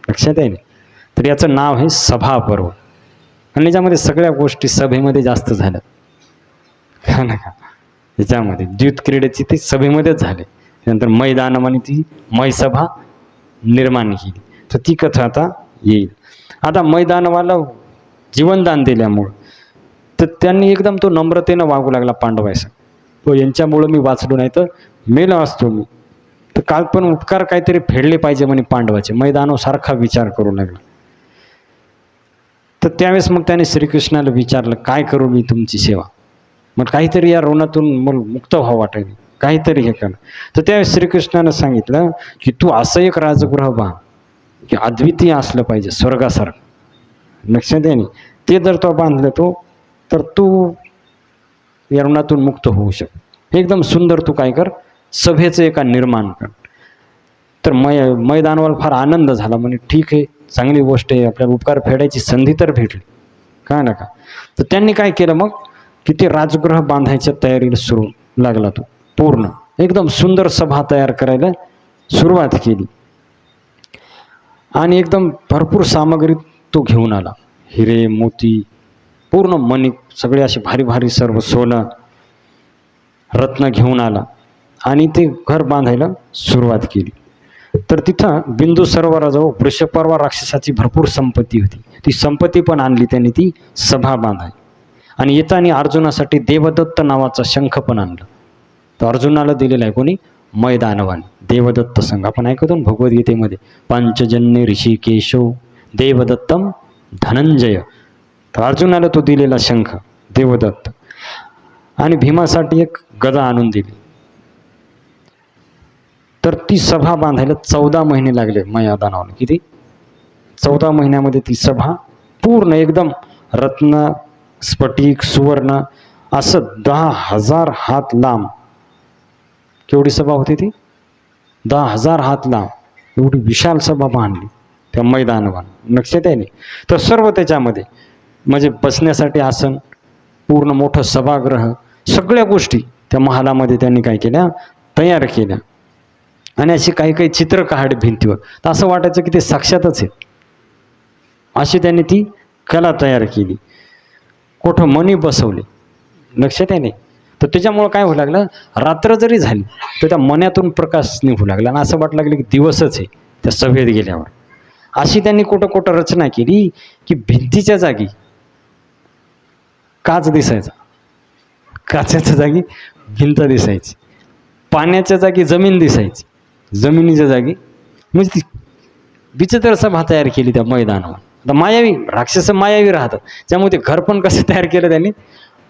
Speaker 2: लक्षात आहे ना. तर याचं नाव आहे सभा पर्व. आणि याच्यामध्ये सगळ्या गोष्टी सभेमध्ये जास्त झाल्या. का ना का याच्यामध्ये द्यूत क्रीडेची ती सभेमध्येच झाले. त्यानंतर मैदानामध्ये ती मैसभा निर्माण केली. तर ती कथा आता येईल. आता मैदानवाला जीवनदान दिल्यामुळं तर त्यांनी एकदम तो नम्रतेनं वागू लागला पांडवायचा. तो यांच्यामुळं मी वाचलो, नाही तर मेलो असतो मी. तर काल पण उपकार काहीतरी फेडले पाहिजे म्हणे पांडवाचे. मैदानो सारखा विचार करू लागला. तर त्यावेळेस मग त्याने श्रीकृष्णाला विचारलं काय करू मी तुमची सेवा, मग काहीतरी या ऋणातून मला मुक्त व्हावं वाटेल, काहीतरी हे करणं. तर त्यावेळेस श्रीकृष्णानं सांगितलं की तू असं एक राजगृह बांध की अद्वितीय असलं पाहिजे स्वर्गासारखं. लक्षात आहे. ते जर तो बांधलं तो तर तू या ऋणातून मुक्त होऊ शकतो. एकदम सुंदर तू काय कर, सभेचं एका निर्माण कर. तर मैदानावर फार आनंद झाला. म्हणे ठीक आहे, चांगली गोष्ट आहे, आपल्याला उपकार फेडायची संधी तर भेटली, काय ना का. तर त्यांनी काय केलं मग की ते राजगृह बांधायच्या तयारीला सुरू लागला. तो पूर्ण एकदम सुंदर सभा तयार करायला सुरुवात केली. आणि एकदम भरपूर सामग्री तो घेऊन आला. हिरे मोती पूर्ण मणिक सगळे असे भारी भारी सर्व सोनं रत्न घेऊन आला आणि ते घर बांधायला सुरुवात केली. तर तिथं बिंदू सरोवराजवळ वृषपर्वा राक्षसाची भरपूर संपत्ती होती. ती संपत्ती पण आणली त्यांनी ती सभा बांधाय. आणि येताना अर्जुनासाठी देवदत्त नावाचा शंख पण आणला. तर अर्जुनाला दिलेला आहे कोणी, मैदानवान देवदत्त संघ. आपण ऐकतो ना भगवद्गीतेमध्ये, पांचजन्य ऋषिकेशो देवदत्तम धनंजय. तर अर्जुनाला तो दिलेला शंख देवदत्त. आणि भीमासाठी एक गदा आणून दिली. तर ती सभा बांधायला 14 महिने लागले मैदानावर. किती? 14 महिन्यामध्ये ती सभा पूर्ण एकदम रत्न स्फटिक सुवर्ण असं 10,000 हात लांब. केवढी सभा होती ती? 10,000 हात लांब एवढी विशाल सभा बांधली त्या मैदानावर. लक्षात आहे. तर सर्व त्याच्यामध्ये म्हणजे बसण्यासाठी आसन, पूर्ण मोठं सभागृह, सगळ्या गोष्टी त्या महालामध्ये त्यांनी काय केल्या, तयार केल्या. आणि अशी काही काही चित्र काढ भिंतीवर, तर असं वाटायचं की ते साक्षातच आहेत. अशी त्यांनी ती कला तयार केली. कुठं मणी बसवले, लक्षात आहे नाही. तर त्याच्यामुळं काय होऊ लागलं, रात्र जरी झाली तर त्या मण्यातून प्रकाश निघू लागला आणि असं वाटू लागलं की दिवसच आहे त्या सभेत गेल्यावर. अशी त्यांनी कुठं कुठं रचना केली की भिंतीच्या जागी काच दिसायचा, काचेच्या जागी भिंत दिसायची, पाण्याच्या जागी जमीन दिसायची, जमिनीच्या जागी, म्हणजे ती विचित्र सभा तयार केली त्या मैदानावर. आता मायावी राक्षस मायावी राहतात, त्यामुळे ते घर पण कसं तयार केलं त्यांनी,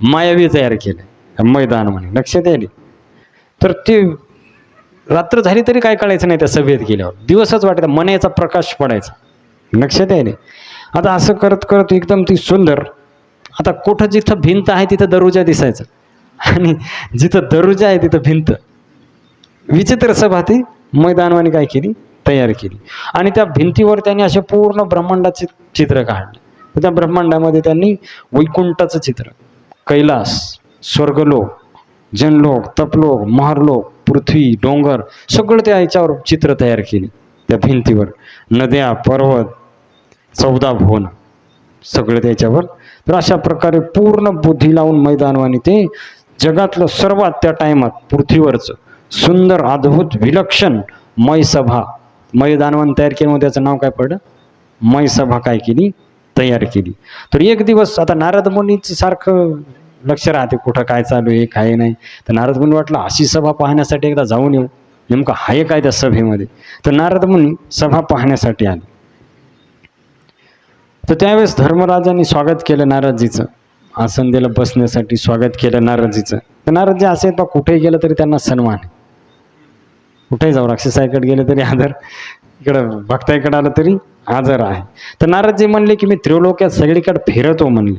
Speaker 2: मायावी तयार केलं मैदान म्हणे, लक्षात यायले. तर ते रात्र झाली तरी काय कळायचं नाही त्या सभेत गेल्यावर, दिवसच वाटायचा, मण्याचा प्रकाश पडायचा, लक्षात यायले. आता असं करत करत एकदम ती सुंदर, आता कुठं जिथं भिंत आहे तिथं दरुजा दिसायचं आणि जिथं दरुजा आहे तिथं भिंत. विचित्र सभा ती मैदानवानी काय केली, तयार केली. आणि त्या भिंतीवर त्यांनी असे पूर्ण ब्रह्मांडाचे चित्र काढले. तर त्या ब्रह्मांडामध्ये त्यांनी वैकुंठाचं चित्र, कैलास, स्वर्गलोक, जनलोक, तपलोक, महरलोक, पृथ्वी, डोंगर, सगळं त्या याच्यावर चित्र तयार केली त्या भिंतीवर. नद्या, पर्वत, 14 भुवन, सगळं त्याच्यावर. तर अशा प्रकारे पूर्ण बुद्धी लावून मैदानवानी ते जगातलं सर्वात त्या टायमात पृथ्वीवरचं सुंदर, अद्भुत, विलक्षण मयसभा मैदानवान तयार केलं. त्याचं नाव काय पडलं, मयसभा काय केली, तयार केली. तर एक दिवस आता नारद मुनीचं सारखं लक्ष राहते कुठं काय चालू आहे काय नाही. तर नारद मुनी वाटलं अशी सभा पाहण्यासाठी एकदा जाऊन येऊ, नेमकं आहे काय त्या सभेमध्ये. तर नारद मुनी सभा पाहण्यासाठी आले. तर त्यावेळेस धर्मराजांनी स्वागत केलं नारदजीचं, आसन दिलं बसण्यासाठी, स्वागत केलं नारदजीचं. तर नारदजी असे तर कुठेही गेलं तरी त्यांना सन्मान आहे, कुठेही जाऊ, राक्षसाईकडे गेले तरी आदर, इकडं भक्ताईकडे आलं तरी आदर आहे. तर नारदजी म्हणले की मी त्रिलोक्यात सगळीकडे फिरतो म्हणले,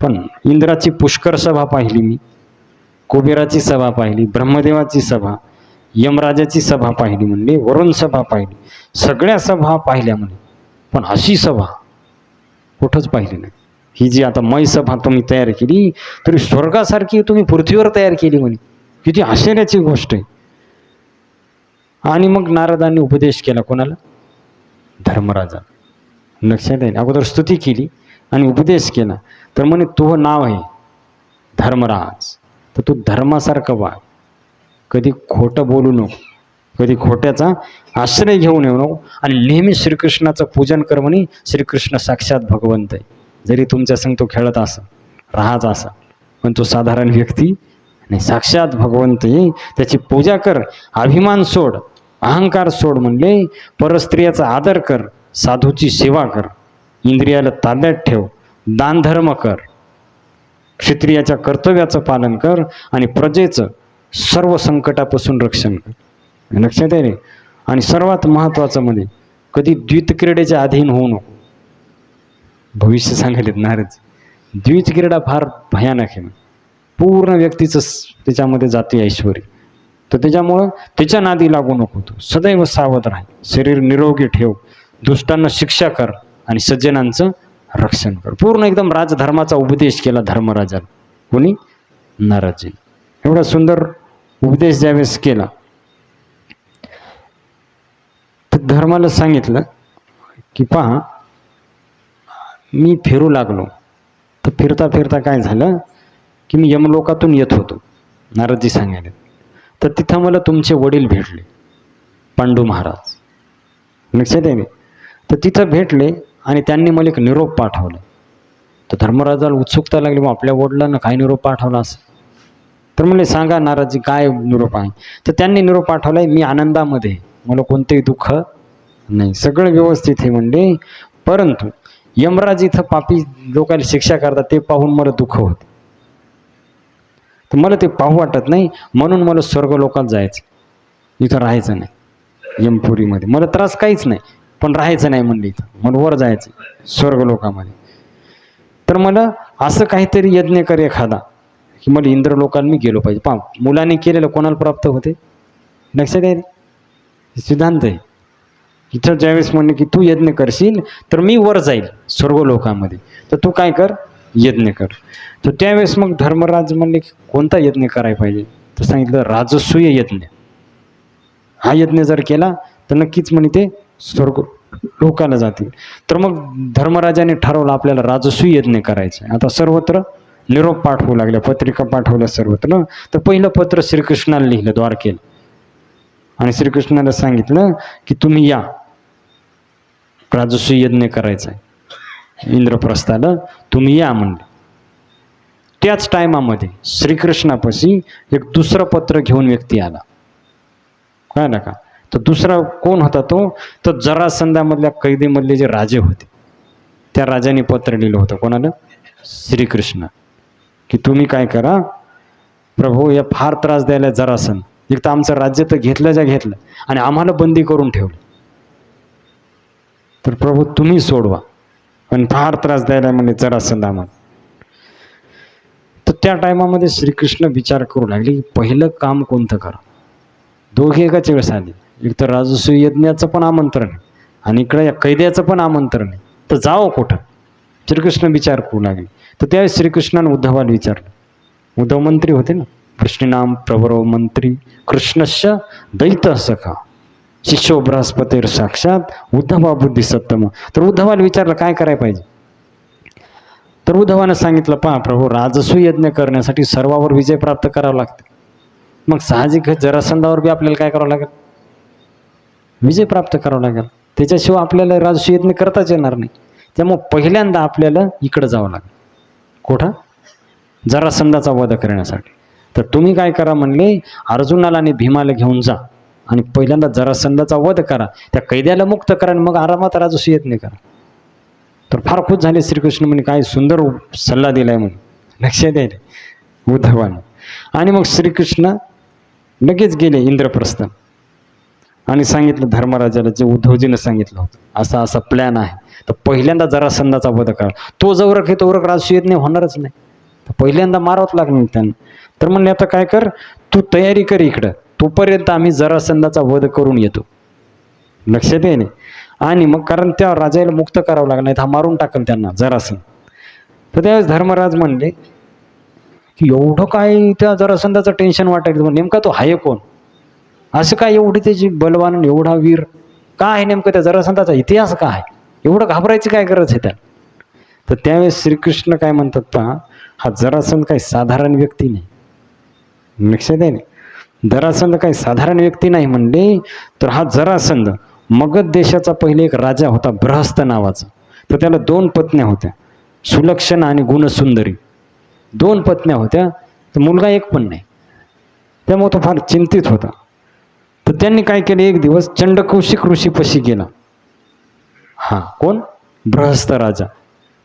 Speaker 2: पण इंद्राची पुष्कर सभा पाहिली मी, कुबेराची सभा पाहिली, ब्रह्मदेवाची सभा, यमराजाची सभा पाहिली म्हणले, वरुण सभा पाहिली, सगळ्या सभा पाहिल्या म्हणे, पण अशी सभा कुठंच पाहिली नाही. ही जी आता मय सभा तुम्ही तयार केली, तरी स्वर्गासारखी तुम्ही पृथ्वीवर तयार केली म्हणे, किती आश्चर्याची गोष्ट आहे. आणि मग नारदांनी उपदेश केला कोणाला, धर्मराजा, लक्षात आहे. अगोदर स्तुती केली आणि उपदेश केला. तर म्हणे तुझं नाव आहे धर्मराज, तर तू धर्मासारखं वाग, कधी खोटं बोलू नको, कधी खोट्याचा आश्रय घेऊन येऊ नको, आणि नेहमी श्रीकृष्णाचं पूजन कर म्हणे. श्रीकृष्ण साक्षात भगवंत आहे, जरी तुमच्या संग तो खेळत असा राहाच असा, पण तो साधारण व्यक्ती नाही, साक्षात भगवंत आहे, त्याची पूजा कर, अभिमान सोड, अहंकार सोड म्हणले, परस्त्रियाचा आदर कर, साधूची सेवा कर, इंद्रियाला ताब्यात ठेव, दानधर्म कर, क्षत्रियाच्या कर्तव्याचं पालन कर, आणि प्रजेचं सर्व संकटापासून रक्षण कर, लक्षात आहे रे. आणि सर्वात महत्त्वाचं म्हणजे कधी द्वितक्रीडेच्या अधीन होऊ नको. भविष्य सांगितलेत नारद, द्वितक्रीडा फार भयानक आहे, पूर्ण व्यक्तीचं त्याच्यामध्ये जाते ऐश्वर्य. तर त्याच्यामुळं त्याच्या नादी लागू नको, तू सदैव सावध राह, शरीर निरोगी ठेव, दुष्टांना शिक्षा कर आणि सज्जनांचं रक्षण कर. पूर्ण एकदम राजधर्माचा उपदेश केला धर्मराजाला, कोणी, नारदजी. एवढा सुंदर उपदेश ज्यावेळेस केला, तर धर्माला सांगितलं की पहा मी फिरू लागलो. तर फिरता फिरता काय झालं की मी यमलोकातून येत होतो, नारदजी सांगायला. तर तिथं मला तुमचे वडील भेटले, पांडू महाराज, लक्षात आहे. तर तिथं भेटले आणि त्यांनी मला एक निरोप पाठवला. तर धर्मराजाला उत्सुकता लागली, मग आपल्या वडिलांना काय निरोप पाठवला असं. तर म्हणले सांगा नारदजी काय निरोप आहे. तर त्यांनी निरोप पाठवलाय, मी आनंदामध्ये, मला कोणतेही दुःख नाही, सगळं व्यवस्थित आहे म्हणले, परंतु यमराज इथं पापी लोकांना शिक्षा करतात ते पाहून मला दुःख होतं. तर मला ते पाहू वाटत नाही, म्हणून मला स्वर्गलोकात जायचं, इथं राहायचं नाही यमपुरीमध्ये, मला त्रास काहीच नाही, पण राहायचं नाही म्हणले इथं, मला वर जायचं स्वर्गलोकामध्ये. तर मला असं काहीतरी यज्ञ कर एखादा की मला इंद्रलोकाला मी गेलो पाहिजे. पहा मुलाने केलेलं कोणाला प्राप्त होते, लक्षात आहे, सिद्धांत आहे. इथं ज्यावेळेस म्हणणे की तू यज्ञ करशील तर मी वर जाईल स्वर्गलोकामध्ये, तर तू काय कर, यज्ञ कर. तर त्यावेळेस मग धर्मराज म्हणले की कोणता यज्ञ करायला पाहिजे. तर सांगितलं राजसूय यज्ञ, हा यज्ञ जर केला तर नक्कीच म्हणे ते स्वर्ग लोकाला जातील. तर मग धर्मराजाने ठरवलं आपल्याला राजसूय यज्ञ करायचं. आता सर्वत्र निरोप पाठवू लागल्या, पत्रिका पाठवल्या सर्वत्र. तर पहिलं पत्र श्रीकृष्णाला लिहिलं द्वारकेला आणि श्रीकृष्णाला सांगितलं की तुम्ही या, राजसूय यज्ञ करायचा आहे इंद्रप्रस्थाला, तुम्ही या म्हणले. त्याच टायमामध्ये श्रीकृष्णापाशी एक दुसरं पत्र घेऊन व्यक्ती आला. कळलं का? तर दुसरा कोण होता तो? तर जरासंधामधल्या कैदेमधले जे राजे होते त्या राजाने पत्र लिहिलं होतं. कोणाला? श्रीकृष्ण. की तुम्ही काय करा प्रभू, या फार त्रास द्यायला जरासंध. एक तर आमचं राज्य तर घेतलं आणि आम्हाला बंदी करून ठेवलं. तर प्रभू तुम्ही सोडवा, पण फार त्रास द्यायला म्हणजे जरासंध आम्हाला. तर त्या टायमामध्ये श्रीकृष्ण विचार करू लागले की पहिलं काम कोणतं करा. दोघे एकाच वेळेस आले. एक तर राजसूय यज्ञाचं पण आमंत्रण आहे आणि इकडं या कैद्याचं पण आमंत्रण आहे, तर जावं कुठं? श्रीकृष्ण विचार करू लागले. तर त्यावेळेस श्रीकृष्णाने उद्धवाला विचारलं. उद्धव मंत्री होते ना, कृष्णनाम प्रवरो मंत्री कृष्णस्य दैत सखा शिष्यो बृहस्पतीर साक्षात उद्धवा बुद्धी सत्तम. तर उद्धवाला विचारलं काय करायला पाहिजे. तर उद्धवानं सांगितलं, पहा प्रभू, राजसूय यज्ञ करण्यासाठी सर्वावर विजय प्राप्त करावा लागतो. मग साहजिक जरासंधावर बी आपल्याला काय करावं लागेल? विजय प्राप्त करावा लागेल. त्याच्याशिवाय आपल्याला राजसूय यज्ञ करताच येणार नाही. त्यामुळे पहिल्यांदा आपल्याला इकडं जावं लागेल. कुठं? जरासंधाचा वध करण्यासाठी. तर तुम्ही काय करा म्हणले, अर्जुनाला आणि भीमाला घेऊन जा आणि पहिल्यांदा जरासंधाचा वध करा, त्या कैद्याला मुक्त करा आणि मग आरामात राजसूय यज्ञ करा. तर फार खुश झाले श्रीकृष्ण. म्हणे काय सुंदर सल्ला दिलाय म्हणून, लक्षात द्यायला उद्धवाने. आणि मग श्रीकृष्ण लगेच गेले इंद्रप्रस्थ आणि सांगितलं धर्मराजाला, जे उद्धवजीनं सांगितलं होतं असा असा प्लॅन आहे. तर पहिल्यांदा जरासंधाचा वध करा. तो जवरक आहे तोवरक राजसूय यज्ञ होणारच नाही. तर पहिल्यांदा मारावंच लागणार त्यांना. तर म्हणले आता काय कर, तू तयारी कर इकडं, तोपर्यंत आम्ही जरासंधाचा वध करून येतो. लक्षात येणे. आणि मग कारण त्या राजाला मुक्त करावं लागणार, नाही हा मारून टाकल त्यांना जरासंध. तर त्यावेळेस धर्मराज म्हणले की एवढं काय त्या जरासंधाचं टेन्शन वाटायचं, नेमका तो आहे कोण? असं काय एवढी त्याची बलवान, एवढा वीर का आहे? नेमकं त्या जरासंधाचा इतिहास काय आहे? एवढं घाबरायची काय गरज आहे त्याला? तर त्यावेळेस श्रीकृष्ण काय म्हणतात, पहा, हा जरासंध काही साधारण व्यक्ती नाही. लक्षात आहे ना, जरासंध काही साधारण व्यक्ती नाही म्हणले. तर हा जरासंध मगध देशाचा पहिले एक राजा होता बृहस्थ नावाचा. तर त्याला 2 पत्न्या होत्या, सुलक्षणा आणि गुणसुंदरी. 2 पत्न्या होत्या, तर मुलगा एक पण नाही. त्यामुळे तो फार चिंतित होता. तर त्यांनी काय केलं, एक दिवस चंडकौशिक ऋषीपाशी गेला. हा कोण? बृहस्थ राजा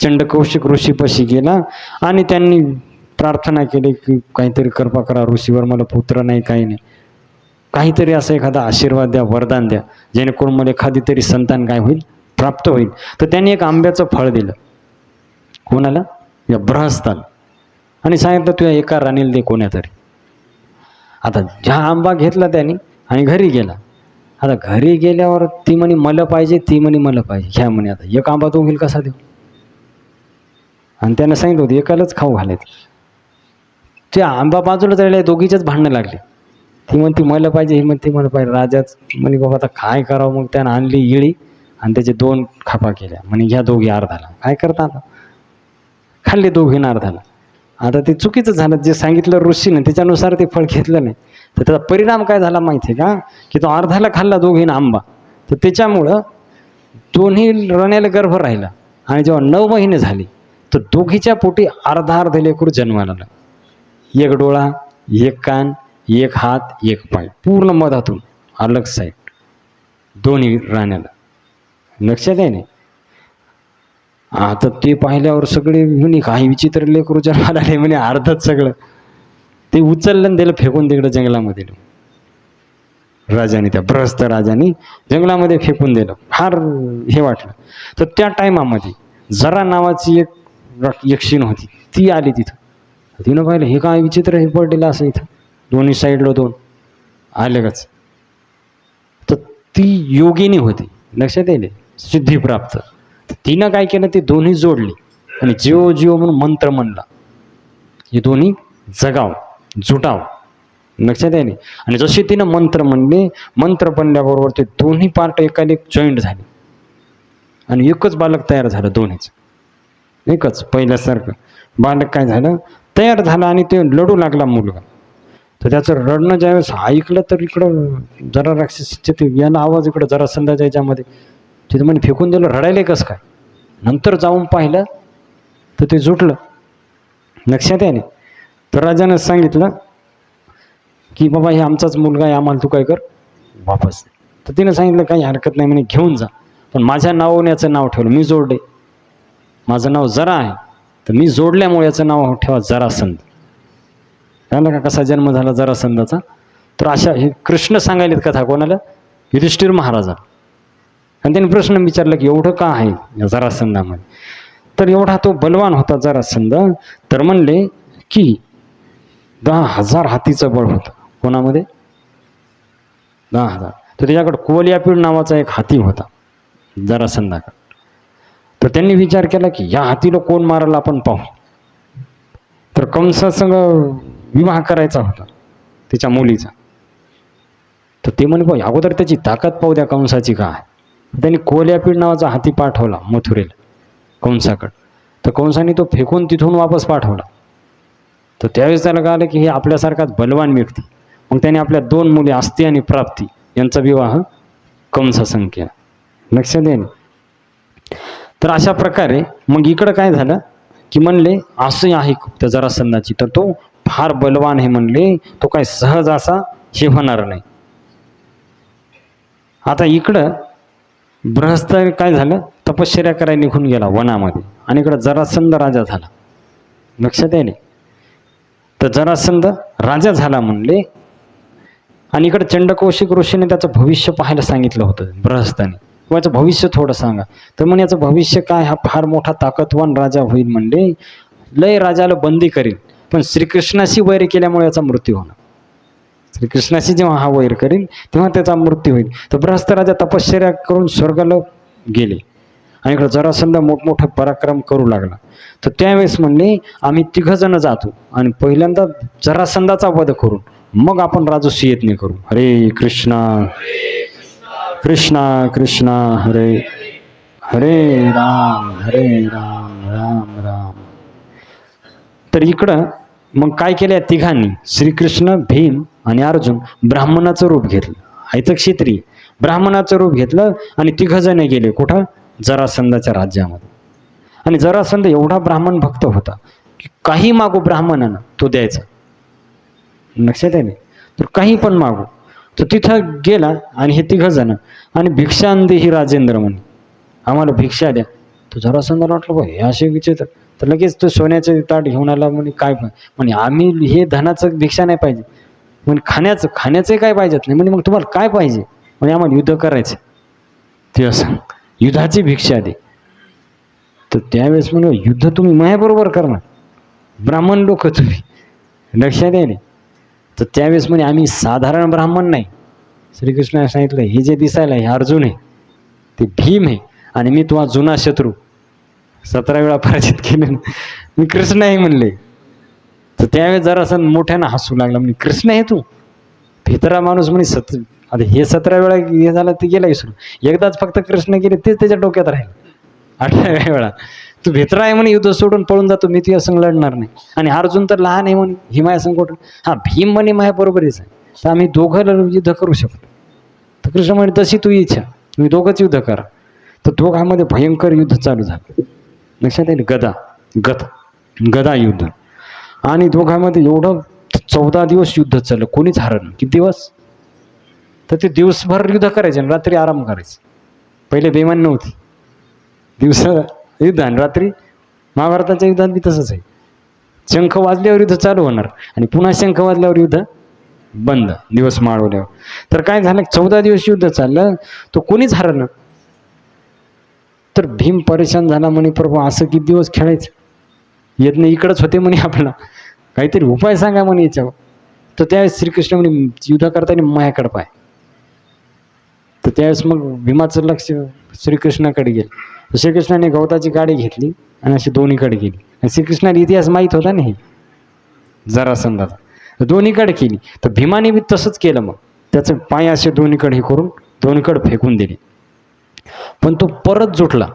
Speaker 2: चंडकौशिक ऋषीपाशी गेला आणि त्यांनी प्रार्थना केली की काहीतरी कृपा करा ऋषीवर, मला पुत्र नाही, काही नाही, काहीतरी असं एखादा आशीर्वाद द्या, वरदान द्या, जेणेकरून मला एखादी तरी संतान काय होईल, प्राप्त होईल. तर त्यांनी एक आंब्याचं फळ दिलं. कोणाला? या बृहस्ताला. आणि सांगितलं तुझ्या एका राणीला दे कोण्या तरी. आता ज्या आंबा घेतला त्यांनी आणि घरी गेला. आता घरी गेल्यावर ती म्हणे मला पाहिजे, ती म्हणे मला पाहिजे, घ्या म्हणे. आता एक आंबा तो घेईल कसा देऊ? आणि त्यानं सांगितलं होतं एकालाच खाऊ घालायचं. ते आंबा बाजूला चढले, दोघीच्याच भांडणं लागले. ती म्हणती मला पाहिजे, ही म्हणती मला पाहिजे. राजाच म्हणे बाबा आता काय करावं. मग त्यानं आणली इळी आणि त्याचे 2 खापा केल्या. म्हणे घ्या दोघी अर्धाला. काय करता आता? खाल्ले दोघीनं अर्धाला. आता ते चुकीचं झालं, जे सांगितलं ऋषीनं त्याच्यानुसार ते फळ घेतलं नाही. तर त्याचा परिणाम काय झाला माहिती आहे का, की तो अर्धाला खाल्ला दोघीनं आंबा. तर त्याच्यामुळं दोन्ही रण्याला गर्भ राहिला आणि जेव्हा 9 महिने झाले तर दोघीच्या पोटी अर्धा लेकरू जन्माला आला. 1 डोळा, 1 कान, 1 हात, 1 पाय, पूर्ण मधातून अलग साईड दोन्ही राण्याला. लक्षात आहे ना. आता ते पाहिल्यावर सगळे म्हणे काही विचित्र लेकरू जन्माला आले म्हणे, अर्धच सगळं. ते उचललं आणि दिलं फेकून तिकडं जंगलामध्ये. राजाने, त्या बृहस्थ राजाने जंगलामध्ये फेकून दिलं. फार हे वाटलं. तर त्या टायमामध्ये जरा नावाची एक यक्षिण होती, ती आली तिथं. तिनं पाहिलं हे काय विचित्र हे पडलेलं असं इथं, दोन्ही साईडला 2 आलेच. तर ती योगिनी होती, लक्षात येईल, सिद्धिप्राप्त. तिनं काय केलं, ते दोन्ही जोडली आणि जीव जीव म्हणून मंत्र म्हणला, हे दोन्ही जगाव, जुटाव. लक्षात आहे नाही. आणि जसे तिनं मंत्र म्हणले, मंत्र म्हणल्याबरोबर ते दोन्ही पार्ट एकाला एक जॉईंट झाले आणि एकच बालक तयार झालं. दोन्हीच एकच पहिल्यासारखं बालक काय झालं तयार झालं आणि ते लढू लागला मुलगा. तर त्याचं रडणं ज्यावेळेस ऐकलं तर इकडं जरा राक्षसीचे ते याला आवाज इकडं जरा संध्याच्या याच्यामध्ये तिथं म्हणे फेकून दिलं, रडायला कसं काय. नंतर जाऊन पाहिलं तर ते जुटलं. लक्षात आहे. तर राजानं सांगितलं की बाबा हे आमचाच मुलगा आहे, आम्हाला तू काय कर वापस. तर तिनं सांगितलं काही हरकत नाही म्हणे, घेऊन जा, पण माझ्या नावाने याचं नाव ठेवलं, मी जोडले. माझं नाव जरा आहे तर मी जोडल्यामुळे याचं नाव ठेवा जरासंध. कळलं का कसा जन्म झाला जरासंधाचा. तर अशा हे कृष्ण सांगायलेत कथा कोणाला, युधिष्ठिर महाराजा. आणि त्यांनी प्रश्न विचारला की एवढं का आहे या जरासंधामध्ये. तर एवढा तो बलवान होता जरासंध. तर म्हणले की 10,000 हातीचं बळ होतं. कोणामध्ये 10,000. तर त्याच्याकडे कोलियापीड नावाचा एक हाती होता जरासंधाकडे. तर त्यांनी विचार केला की या हातीला कोण मारायला आपण पाहू. तर कंसासंग विवाह करायचा होता तिच्या मुलीचा. तर ते म्हणे पाहू अगोदर त्याची ताकद पाहू द्या कंसाची काय. त्यांनी कोलियापीड नावाचा हाती पाठवला मथुरेला कंसाकडे. तर कंसाने तो फेकून तिथून वापस पाठवला. तर त्यावेळेस त्याला कळालं की हे आपल्यासारखाच बलवान व्यक्ती. मग त्याने आपल्या 2 मुली आस्ती आणि प्राप्ती यांचा विवाह कंसासंग केला. लक्षात येईल. तर अशा प्रकारे मग इकडं काय झालं की म्हणले असं आहे त्या जरासंधाची, तर तो फार बलवान आहे म्हणले, तो काय सहज असा हे होणार नाही. आता इकडं बृहस्पती काय झालं तपश्चर्या करायला निघून गेला वनामध्ये आणि इकडं जरासंध राजा झाला. लक्षात येईल. तर जरासंध राजा झाला म्हणले आणि इकडं चंडकौशिक ऋषीने त्याचं भविष्य पाहायला सांगितलं होतं बृहस्पतीने. याचं भविष्य थोडं सांगा. तर म्हणे याचं भविष्य काय, हा फार मोठा ताकदवान राजा होईल म्हणले, लय राजाला बंदी करील, पण श्रीकृष्णाशी वैर केल्यामुळे याचा मृत्यू होणार. श्रीकृष्णाशी जेव्हा हा वैर करील तेव्हा त्याचा मृत्यू होईल. तर बृहस्पती राजा तपश्चर्या करून स्वर्गाला गेले आणि इकडं जरासंध मोठमोठा पराक्रम करू लागला. तर त्यावेळेस म्हणले आम्ही 3 जण जातो आणि पहिल्यांदा जरासंधाचा वध करून मग आपण राजसूयज्ञ करू. हरे कृष्णा कृष्णा कृष्णा हरे हरे राम राम राम. तर इकडं मग काय केलं या तिघांनी, श्रीकृष्ण, भीम आणि अर्जुन ब्राह्मणाचं रूप घेतलं. आयतं क्षत्रिय ब्राह्मणाचं रूप घेतलं आणि 3 जण गेले कुठं जरासंधाच्या राज्यामध्ये. आणि जरासंध एवढा ब्राह्मण भक्त होता की काही मागू ब्राह्मणानं तो द्यायचा. लक्षात आहे. तर काही पण मागू. तर तिथं गेला आणि हे 3 जण आणि भिक्षांदे ही राजेंद्र म्हणे, आम्हाला भिक्षा द्या. तो जरासंधाला वाटलं बा हे असे विचित्र. तर लगेच तो सोन्याचं ताट घेऊन आला. म्हणे काय म्हणे आम्ही हे धनाचं भिक्षा नाही पाहिजे, म्हणजे खाण्याचं काय पाहिजेत नाही. म्हणजे मग तुम्हाला काय पाहिजे. म्हणजे आम्हाला युद्ध करायचं. ते असं युद्धाची भिक्षा दे. तर त्यावेळेस म्हणे युद्ध तुम्ही माझ्याबरोबर करणार, ब्राह्मण लोक तुम्ही. लक्षात आहे. तर त्यावेळेस म्हणे आम्ही साधारण ब्राह्मण नाही. श्रीकृष्णाने सांगितलं हे जे दिसायला हे अर्जुन आहे, ते भीम आहे आणि मी तुझा जुना शत्रू 17 वेळा पराजित केले, मी कृष्ण आहे म्हणले. तर त्यावेळेस जरासा मोठ्यानं हसू लागला. म्हणजे कृष्ण आहे तू, भितरा माणूस म्हणे. आता हे 17 वेळा हे झालं ते गेला विसरून. एकदाच फक्त कृष्ण गेले तेच त्याच्या डोक्यात राहील. 18व्या वेळा तू भित्रा आहे म्हणे, युद्ध सोडून पळून जातो, मी तुझ्या संग लढणार नाही. आणि अर्जुन तर लहान आहे म्हणे, हिमाया संकोट. हा भीम म्हणे माझ्या बरोबरीच आहे, तर आम्ही दोघं युद्ध करू शकतो. तर कृष्ण म्हणे तशी तू इच्छा, तुम्ही दोघंच युद्ध करा. तर दोघांमध्ये भयंकर युद्ध चालू झालं. लक्षात येईल. गदा युद्ध. आणि दोघांमध्ये एवढं 14 दिवस युद्ध चाललं, कोणीच हारलं. किती दिवस. तर ते दिवसभर युद्ध करायचे आणि रात्री आराम करायचे. पहिले बेमान नव्हती, दिवस युद्ध आणि रात्री. महाभारताच्या युद्धात बी तसंच आहे. शंख वाजल्यावर युद्ध चालू होणार आणि पुन्हा शंख वाजल्यावर युद्ध बंद, दिवस माळवल्यावर. तर काय झालं 14 दिवस युद्ध चाललं, तो कोणीच हरलं. तर भीम परेशान झाला. म्हणे प्रभू असं किती दिवस खेळायचं, येत नाही इकडंच होते म्हणे, आपला काहीतरी उपाय सांगा म्हणे याच्यावर. तर त्यावेळेस श्रीकृष्ण म्हणे युद्ध करताना माझ्याकडे पाय. तर त्यावेळेस मग भीमाचं लक्ष श्रीकृष्णाकडे गेलं. श्रीकृष्णाने गवताची गाडी घेतली आणि अशी दोन्हीकडे गेली. आणि श्रीकृष्णाला इतिहास माहीत होता नाही जरासंधाचा. तर दोन्हीकडे केली. तर भीमाने बी तसंच केलं. मग त्याचे पाय असे दोन्हीकडे हे करून दोन्हीकडे फेकून दिले. पण तो परत जुटला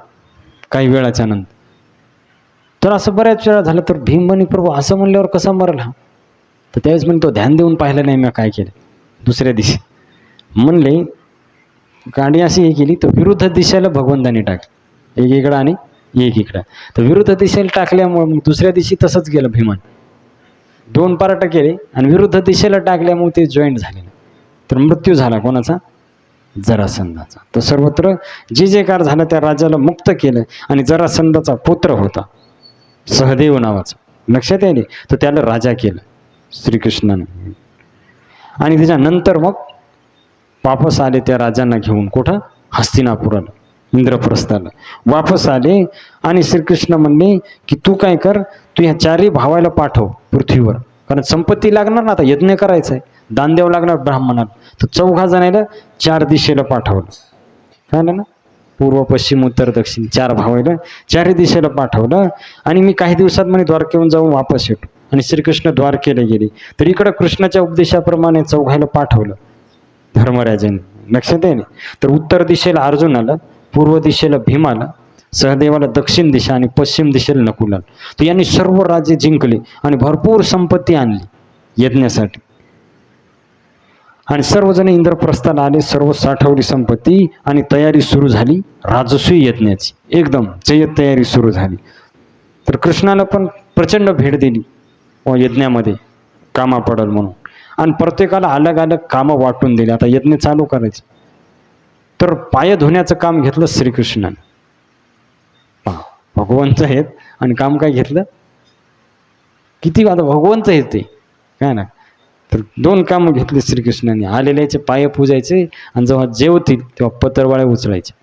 Speaker 2: काही वेळाच्या नंतर. तर असं बऱ्याच वेळा झालं. तर भीम म्हणे प्रभू असं म्हणल्यावर कसा मरला? तर त्यावेळेस म्हणे तो ध्यान देऊन पाहिलं नाही मी काय केलं. दुसऱ्या दिवशी म्हणले गाडी अशी हे केली तर विरुद्ध दिशेला भगवंतांनी टाकली, एक इकडं आणि एक इकडं. तर विरुद्ध दिशेला टाकल्यामुळे मग दुसऱ्या दिवशी तसंच गेलं भीमान. 2 पार्ट केले आणि विरुद्ध दिशेला टाकल्यामुळे ते जॉईंट झाले. तर मृत्यू झाला कोणाचा? जरासंधाचा. तर सर्वत्र जे जे कार झालं त्या राजाला मुक्त केलं. आणि जरासंधाचा पुत्र होता सहदेव नावाचा, लक्षात येईल, तर त्याला राजा केलं श्रीकृष्णाने. आणि त्याच्यानंतर मग वापस आले त्या राजांना घेऊन कुठं? हस्तिनापुराला, इंद्रप्रस्थाला वापस आले. आणि श्रीकृष्ण म्हणले की तू काय कर, तू ह्या 4ही भावाला पाठव पृथ्वीवर, कारण संपत्ती लागणार ना, आता यज्ञ करायचा आहे, दान द्यावं लागणार ब्राह्मणाला. तर 4 जणांना 4 दिशेला पाठवलं, कळलं ना, पूर्व पश्चिम उत्तर दक्षिण 4 भावाला 4ही दिशेला पाठवलं. आणि मी काही दिवसात म्हणे द्वारकेहून जाऊन वापस येतो. आणि श्रीकृष्ण द्वारकेला गेले. तर इकडं कृष्णाच्या उपदेशाप्रमाणे 4घाला पाठवलं धर्मराजाने, लक्षात आहे. तर उत्तर दिशेला अर्जुनाला, पूर्व दिशेला भीमाला, सहदेवाला दक्षिण दिशा आणि पश्चिम दिशेला नकुलाला. तर यांनी सर्व राज्ये जिंकली आणि भरपूर संपत्ती आणली यज्ञासाठी. आणि सर्वजण इंद्रप्रस्थाला आले, सर्व साठवली संपत्ती. आणि तयारी सुरू झाली राजसूय यज्ञाची, एकदम जय्यत तयारी सुरू झाली. तर कृष्णाला पण प्रचंड भेट दिली यज्ञामध्ये, कामा पडल म्हणून. आणि प्रत्येकाला अलग अलग कामं वाटून दिली. आता यज्ञ चालू करायचे. तर पाय धुण्याचं काम घेतलं श्रीकृष्णाने. भगवंत आहेत आणि काम काय घेतलं? किती आता भगवंत आहेत ते, काय ना. तर 2 कामं घेतली श्रीकृष्णाने. आलेल्याचे पाय पूजायचे आणि जेव्हा जेवतील तेव्हा पत्रवाळे उचलायचे.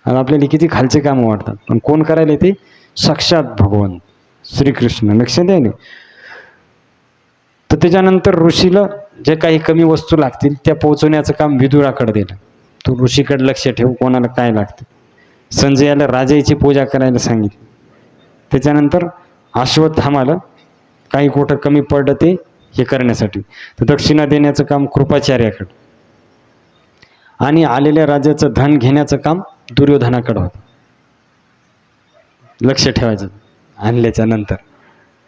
Speaker 2: आता आपल्याला किती खालचे कामं वाटतात, पण कोण करायला ते? साक्षात भगवंत श्रीकृष्ण, लक्षात आहे ना. तर त्याच्यानंतर ऋषीला जे काही कमी वस्तू लागतील त्या पोहोचवण्याचं काम विदुराकडे दिलं. तू ऋषीकडे लक्ष ठेव, कोणाला काय लागतं. संजयाला राजाची पूजा करायला सांगितली. त्याच्यानंतर अश्वत्थामाला काही कुठं कमी पडलं ते हे करण्यासाठी, तर दक्षिणा देण्याचं काम कृपाचार्याकडे. आणि आलेल्या राजाचं धन घेण्याचं काम दुर्योधनाकडे होतं, लक्ष ठेवायचं. आणल्याच्या नंतर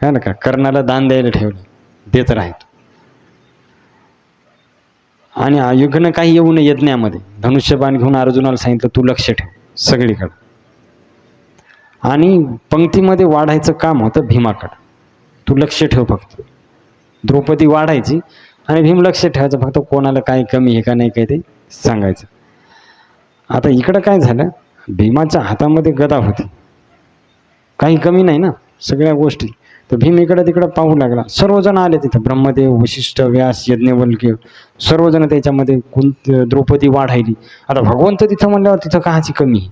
Speaker 2: काय ना, का कर्णाला दान द्यायला ठेवलं, देत राहतो. आणि युग्न काही येऊ नये यज्ञामध्ये, धनुष्यबाण घेऊन अर्जुनाला सांगितलं तू लक्ष ठेव सगळीकडं. आणि पंक्तीमध्ये वाढायचं काम होतं भीमाकडं, तू लक्ष ठेव फक्त. द्रौपदी वाढायची आणि भीम लक्ष ठेवायचं फक्त, कोणाला काय कमी आहे का नाही काय ते सांगायचं. आता इकडं काय झालं, भीमाच्या हातामध्ये गदा होती, काही कमी नाही ना सगळ्या गोष्टी. तर भीम इकडं तिकडं पाहू लागला. सर्वजण आले तिथं, ब्रह्मदेव, वशिष्ठ, व्यास, यज्ञवल्क्य, सर्वजण त्याच्यामध्ये. द्रौपदी वाढायली. आता भगवंत तिथं म्हणल्यावर तिथं काहाची कमी आहे,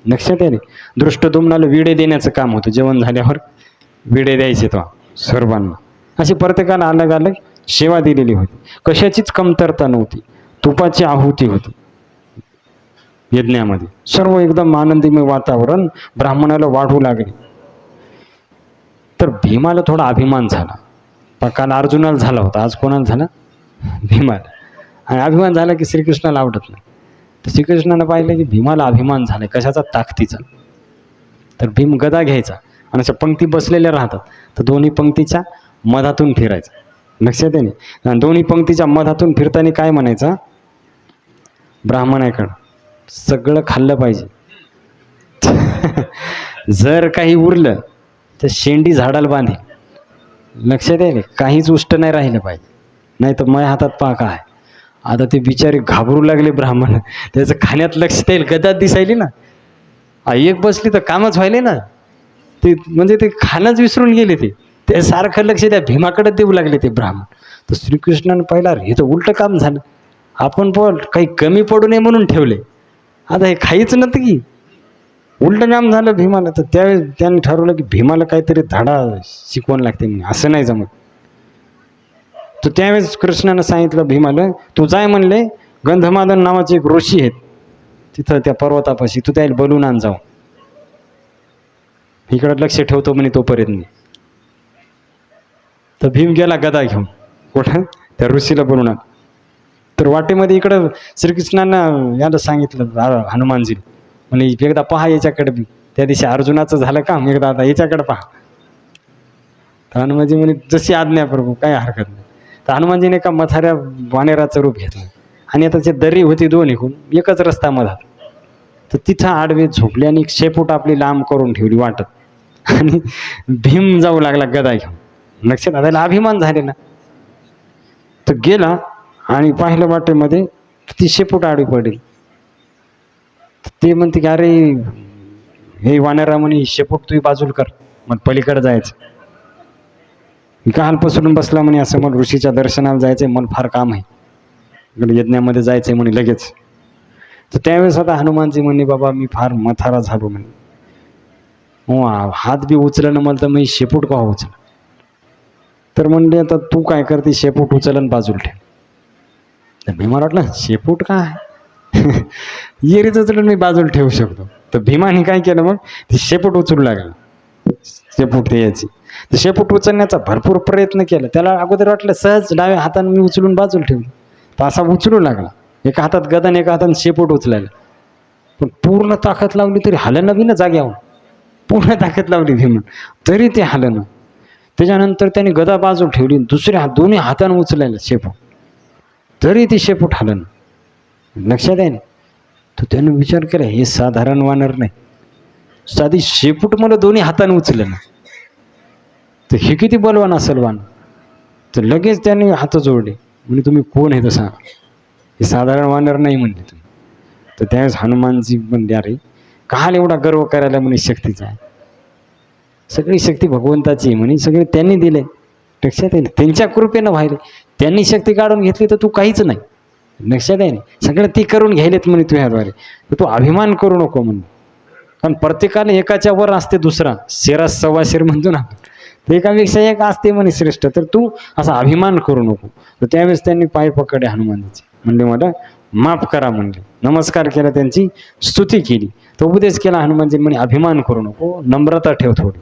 Speaker 2: लक्षात आहे. दृष्टद्युम्नाला विडे देण्याचं काम होतं, जेवण झाल्यावर विडे द्यायचे तो सर्वांना. अशी प्रत्येकाला अलग अलग सेवा दिलेली होती, कशाचीच कमतरता नव्हती. तुपाची आहुती होती यज्ञामध्ये. सर्व एकदम आनंदीमय वातावरण, ब्राह्मणाला वाढू लागले. तर भीमाला थोडा अभिमान झाला. काल अर्जुनाला झाला होता, आज कोणाला झाला? भीमाला. आणि अभिमान झाला की श्रीकृष्णाला आवडत नाही. तर श्रीकृष्णानं पाहिलं की भीमाला अभिमान झाला, कशाचा? ताकदीचा. तर भीम गदा घ्यायचा आणि अशा पंक्ती बसलेल्या राहतात, तर दोन्ही पंक्तीच्या मधातून फिरायचं, लक्षात आहे ना. दोन्ही पंक्तीच्या मधातून फिरताना काय म्हणायचं? ब्राह्मणाकडं सगळं खाल्लं पाहिजे. जर काही उरलं तर शेंडी झाडाला बांधेल, लक्षात आहे. काहीच उष्ट नाही राहिलं पाहिजे, नाही तर माझ्या हातात पहा काय. आता ते बिचारे घाबरू लागले ब्राह्मण, त्याचं खाण्यात लक्ष देईल. गदात दिसायली ना, एक बसली तर कामच व्हायले ना. ते म्हणजे ते खाणंच विसरून गेले. ते सारखं लक्ष त्या भीमाकडे देऊ लागले ते ब्राह्मण. तर श्रीकृष्णानं पाहिला, हे तर उलटं काम झालं. आपण पण काही कमी पडू नये म्हणून ठेवले, आता हे खाईच नव्हतं की उलटं काम झालं भीमाला. तर त्यावेळेस त्यांनी ठरवलं की भीमाला काहीतरी धडा शिकवण लागते, म्हणजे असं नाही जमत. तर त्यावेळेस कृष्णानं सांगितलं भीमाला, तू जाय म्हणले, गंधमादन नावाचे एक ऋषी आहेत तिथं त्या पर्वतापाशी, तू त्याला बोलून आण जाऊ. इकडं लक्ष ठेवतो म्हणे तोपर्यंत. तर भीम गेला गदा घेऊन कुठं त्या ऋषीला बोलवणार. तर वाटेमध्ये इकडं श्रीकृष्णांना याला सांगितलं हनुमानजी म्हणे एकदा पहा याच्याकडे बी. त्या दिवशी अर्जुनाचं झालं काम, एकदा आता याच्याकडे पहा. तर हनुमानजी म्हणे जशी आज्ञा प्रभू, काय हरकत नाही. तर हनुमानजीने एका मथाऱ्या वानेराचं रूप घेतलं आणि आता ते दरी होती दोन इकून, एकच रस्ता मधात. तर तिथं आडवे झोपले आणि एक शेपूट आपली लांब करून ठेवली वाटत. आणि भीम जाऊ लागला गदा घेऊन. लक्षात आला, अभिमान झालेला. तर गेला आणि पाहिलं वाटेमध्ये ती शेपूट आडवी पडली. ते म्हणते की अरे हे वानरा म्हणे शेपूट तुझी बाजूला कर, मग पलीकडे जायचं. का हालपसरून बसला म्हणे, असं मला ऋषीच्या दर्शनाला जायचंय, मला फार काम आहे, इकडे यज्ञामध्ये जायचंय म्हणे लगेच. तर त्यावेळेस आता हनुमानजी म्हणे बाबा मी फार मथारा झालो म्हणे, हो हात बी उचलं ना मला, तर मी शेपूट का उचल. तर म्हणले आता तू काय करते, शेपूट उचलन बाजूला ठेव. तर भीमाला वाटलं शेपूट काय येरीच उचलून मी बाजूला ठेवू शकतो. तर भीमाने काय केलं, मग ती शेपूट उचलू लागला. शेपूट यायची, तर शेपूट उचलण्याचा भरपूर प्रयत्न केला. त्याला अगोदर वाटलं सहज डाव्या हाताने मी उचलून बाजूला ठेवली. तर असा उचलू लागला, एका हातात गदा एका हाताने शेपूट उचलायला. पण पूर्ण ताकद लावली तरी हलना बी ना जाग्यावर, पूर्ण ताकद लावली भीमन तरी ते हलना. त्याच्यानंतर त्याने गदा बाजूला ठेवली, दुसऱ्या दोन्ही हाताने उचलायला शेपूट, तरी ती शेपूट हलन. लक्षात आहे ना. तर त्यानं विचार केला हे साधारण वानर नाही, साधी शेपूट मला दोन्ही हाताने उचलं ना, तर हे किती बलवान असेल वानर. तर लगेच त्याने हात जोडले, म्हणजे तुम्ही कोण आहे तर सांगा, हे साधारण वानर नाही म्हणले तुम्ही. तर त्यावेळेस हनुमानजी म्हणले अरे काल एवढा गर्व करायला म्हणे शक्तीचा आहे, सगळी शक्ती भगवंताची म्हणे, सगळे त्यांनी दिले. लक्षात आहे ना, त्यांच्या कृपेनं व्हायले. त्यांनी शक्ती काढून घेतली तर तू काहीच नाही. लक्षात आहे ना, सगळं ती करून घ्यायलेत म्हणे तुझ्याद्वारे, तर तू अभिमान करू नको म्हणून. कारण प्रत्येकाने एकाच्या वर असते दुसरा, शेरास सव्वा शेर म्हणतो ना, तर एकापेक्षा एक असते म्हणे श्रेष्ठ, तर तू असा अभिमान करू नको. तर त्यावेळेस त्यांनी पाय पकडले हनुमानजीचे, म्हणले मला माफ करा म्हणले, नमस्कार केला, त्यांची स्तुती केली. तो उपदेश केला हनुमानजी म्हणे अभिमान करू नको, नम्रता ठेव थोडी,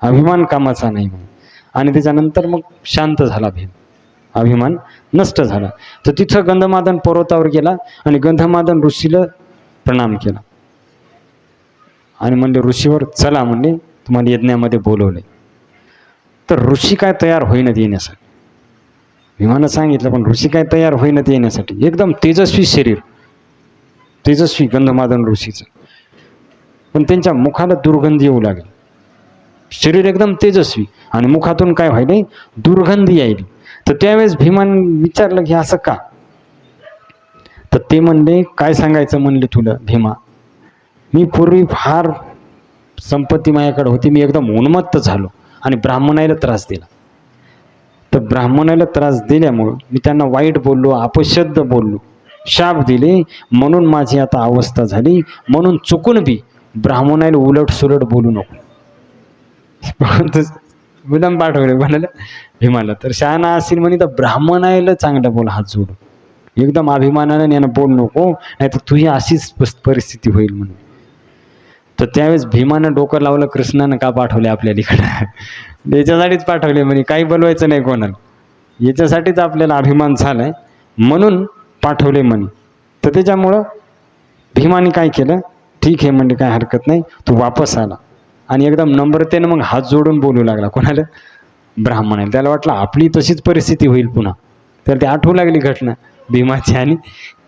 Speaker 2: अभिमान कामाचा नाही म्हणून. आणि त्याच्यानंतर मग शांत झाला भीम, अभिमान नष्ट झाला. तर तिथं गंधमादन पर्वतावर गेला आणि गंधमादन ऋषीला प्रणाम केला आणि म्हणले ऋषीवर चला म्हणले, तुम्हाला यज्ञामध्ये बोलवले. तर ऋषी काय तयार होईनात येण्यासाठी, भीमानं सांगितलं, पण ऋषी काय तयार होईनात येण्यासाठी. एकदम तेजस्वी शरीर, तेजस्वी गंधमादन ऋषीचं, पण त्यांच्या मुखाला दुर्गंधी येऊ लागली. शरीर एकदम तेजस्वी आणि मुखातून काय व्हायले, दुर्गंधी यायली. तर त्यावेळेस भीमान विचारलं की असं का. तर ते म्हणले काय सांगायचं म्हणले तुला भीमा, मी पूर्वी फार संपत्ती माझ्याकडे होती, मी एकदम उन्मत्त झालो आणि ब्राह्मणाला त्रास दिला. तर ब्राह्मणाला त्रास दिल्यामुळं मी त्यांना वाईट बोललो, अपशब्द बोललो, शाप दिले, म्हणून माझी आता अवस्था झाली. म्हणून चुकून बी ब्राह्मणाला उलट सुलट बोलू नको. विलंब पाठवले म्हणाले भीमाला, तर शहाणा असेल म्हणे तर ब्राह्मणाला चांगलं बोल हात जोडून, एकदम अभिमानाने यानं बोल नको, नाही तर तुझी अशीच परिस्थिती होईल म्हणून. तर त्यावेळेस भीमानं डोकं लावलं, कृष्णानं का पाठवले आपल्याला इकडं, याच्यासाठीच पाठवले म्हणे, काही बोलवायचं नाही कोणाला, याच्यासाठीच आपल्याला अभिमान झालाय म्हणून पाठवले म्हणे. तर त्याच्यामुळं भीमाने काय केलं, ठीक आहे म्हणजे काय हरकत नाही, तू वापस आला आणि एकदम नम्रतेनं मग हात जोडून बोलू लागला. कोणाला, ब्राह्मणाला. त्याला वाटलं आपली तशीच परिस्थिती होईल पुन्हा. तर ते आठवू लागली घटना भीमाची आणि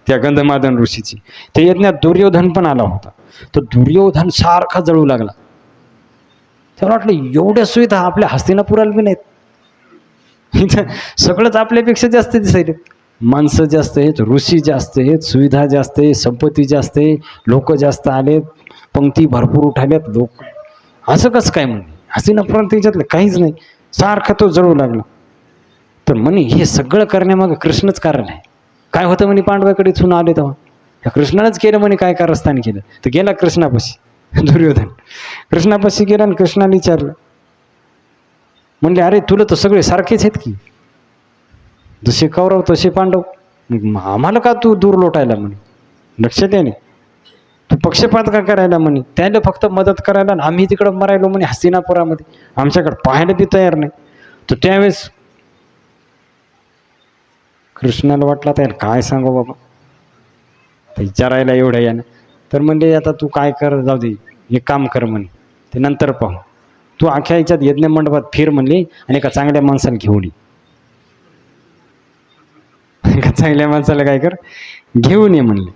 Speaker 2: त्या गंधमादन ऋषीची. ते यज्ञात दुर्योधन पण आला होता. तर दुर्योधन सारखा जळू लागला. त्याला वाटलं एवढ्या सुविधा आपल्या हस्तिनापुराला बी नाहीत, इथं सगळंच आपल्यापेक्षा जास्त दिसायले, माणसं जास्त आहेत, ऋषी जास्त आहेत, सुविधा जास्त आहे, संपत्ती जास्त आहे, लोक जास्त आलेत, पंक्ती भरपूर उठाल्यात, लोक असं कसं काय म्हणणे, हस्तिनापुरात त्याच्यातलं काहीच नाही. सारखा तो जळू लागला. तर म्हणे हे सगळं करण्यामागं कृष्णच कारण आहे. काय होतं म्हणे, पांडवाकडे इथून आले तेव्हा त्या कृष्णानंच केलं म्हणे, काय कारस्थान केलं. तर गेला कृष्णापाशी दुर्योधन, कृष्णापाशी गेला आणि कृष्णाने विचारलं, म्हणले अरे तुला तर सगळे सारखेच आहेत की, जसे कौरव तसे पांडव, आम्हाला का तू दूर लोटायला म्हणे, लक्षात आहे ना, तू पक्षपात का करायला म्हणे, त्याला फक्त मदत करायला, आम्ही तिकडं मरायलो म्हणे हस्तिनापुरामध्ये, आमच्याकडे पाहायला बी तयार नाही. तर त्यावेळेस कृष्णाला वाटला तर काय सांगू बाबा, तर विचारायला एवढं यानं. तर म्हणले आता तू काय कर, जाऊ दे, एक काम कर म्हणे, ते नंतर पाहू. तू अख्ख्या याच्यात यज्ञ मंडपात फिर म्हणली आणि एका चांगल्या माणसाला घेऊन ये. एका चांगल्या माणसाला काय कर, घेऊन ये म्हणले.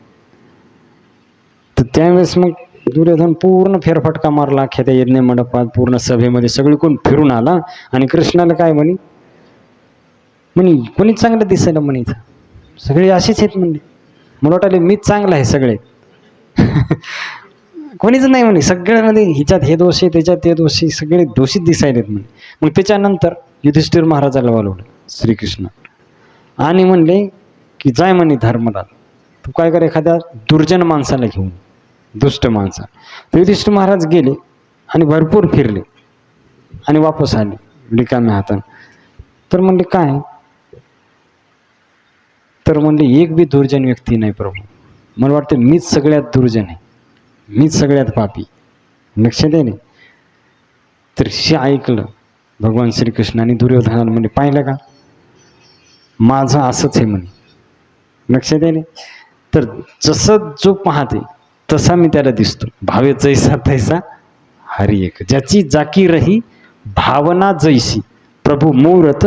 Speaker 2: तर त्यावेळेस मग दुर्योधन पूर्ण फेरफटका मारला अख्ख्या त्या यज्ञ मंडपात, पूर्ण सभेमध्ये सगळीकडून फिरून आला. आणि कृष्णाला काय म्हणे, कोणीच चांगलं दिसायला म्हणे, इथं सगळे असेच आहेत म्हणले. मला वाटले मीच चांगला आहे सगळे. कोणीच नाही म्हणे, सगळ्यामध्ये हिच्यात हे दोष आहे, त्याच्यात ते दोष आहे, सगळे दोषीत दिसायलेत म्हणे. मग त्याच्यानंतर युधिष्ठिर महाराजाला बोलवलं श्रीकृष्ण आणि म्हणले की जाय म्हणे धर्मराज, तू काय कर, एखाद्या दुर्जन माणसाला घेऊन, दुष्ट माणसा. युधिष्ठिर महाराज गेले आणि भरपूर फिरले आणि वापस आले रिकाम्या हाताने. तर म्हणले काय, तर म्हणले एक बी दुर्जन व्यक्ती नाही प्रभू, मला वाटतं मीच सगळ्यात दुर्जन आहे, मीच सगळ्यात पापी. लक्षात आहे. तर हे ऐकलं भगवान श्रीकृष्णाने दुर्योधनाला म्हणजे पाहिलं का, माझं असंच आहे म्हणे. लक्षात आहे. तर जसं जो पाहते तसा मी त्याला दिसतो, भावे जैसा तैसा हरी एक, ज्याची जाकी रही भावना जैसी, प्रभू मूर्त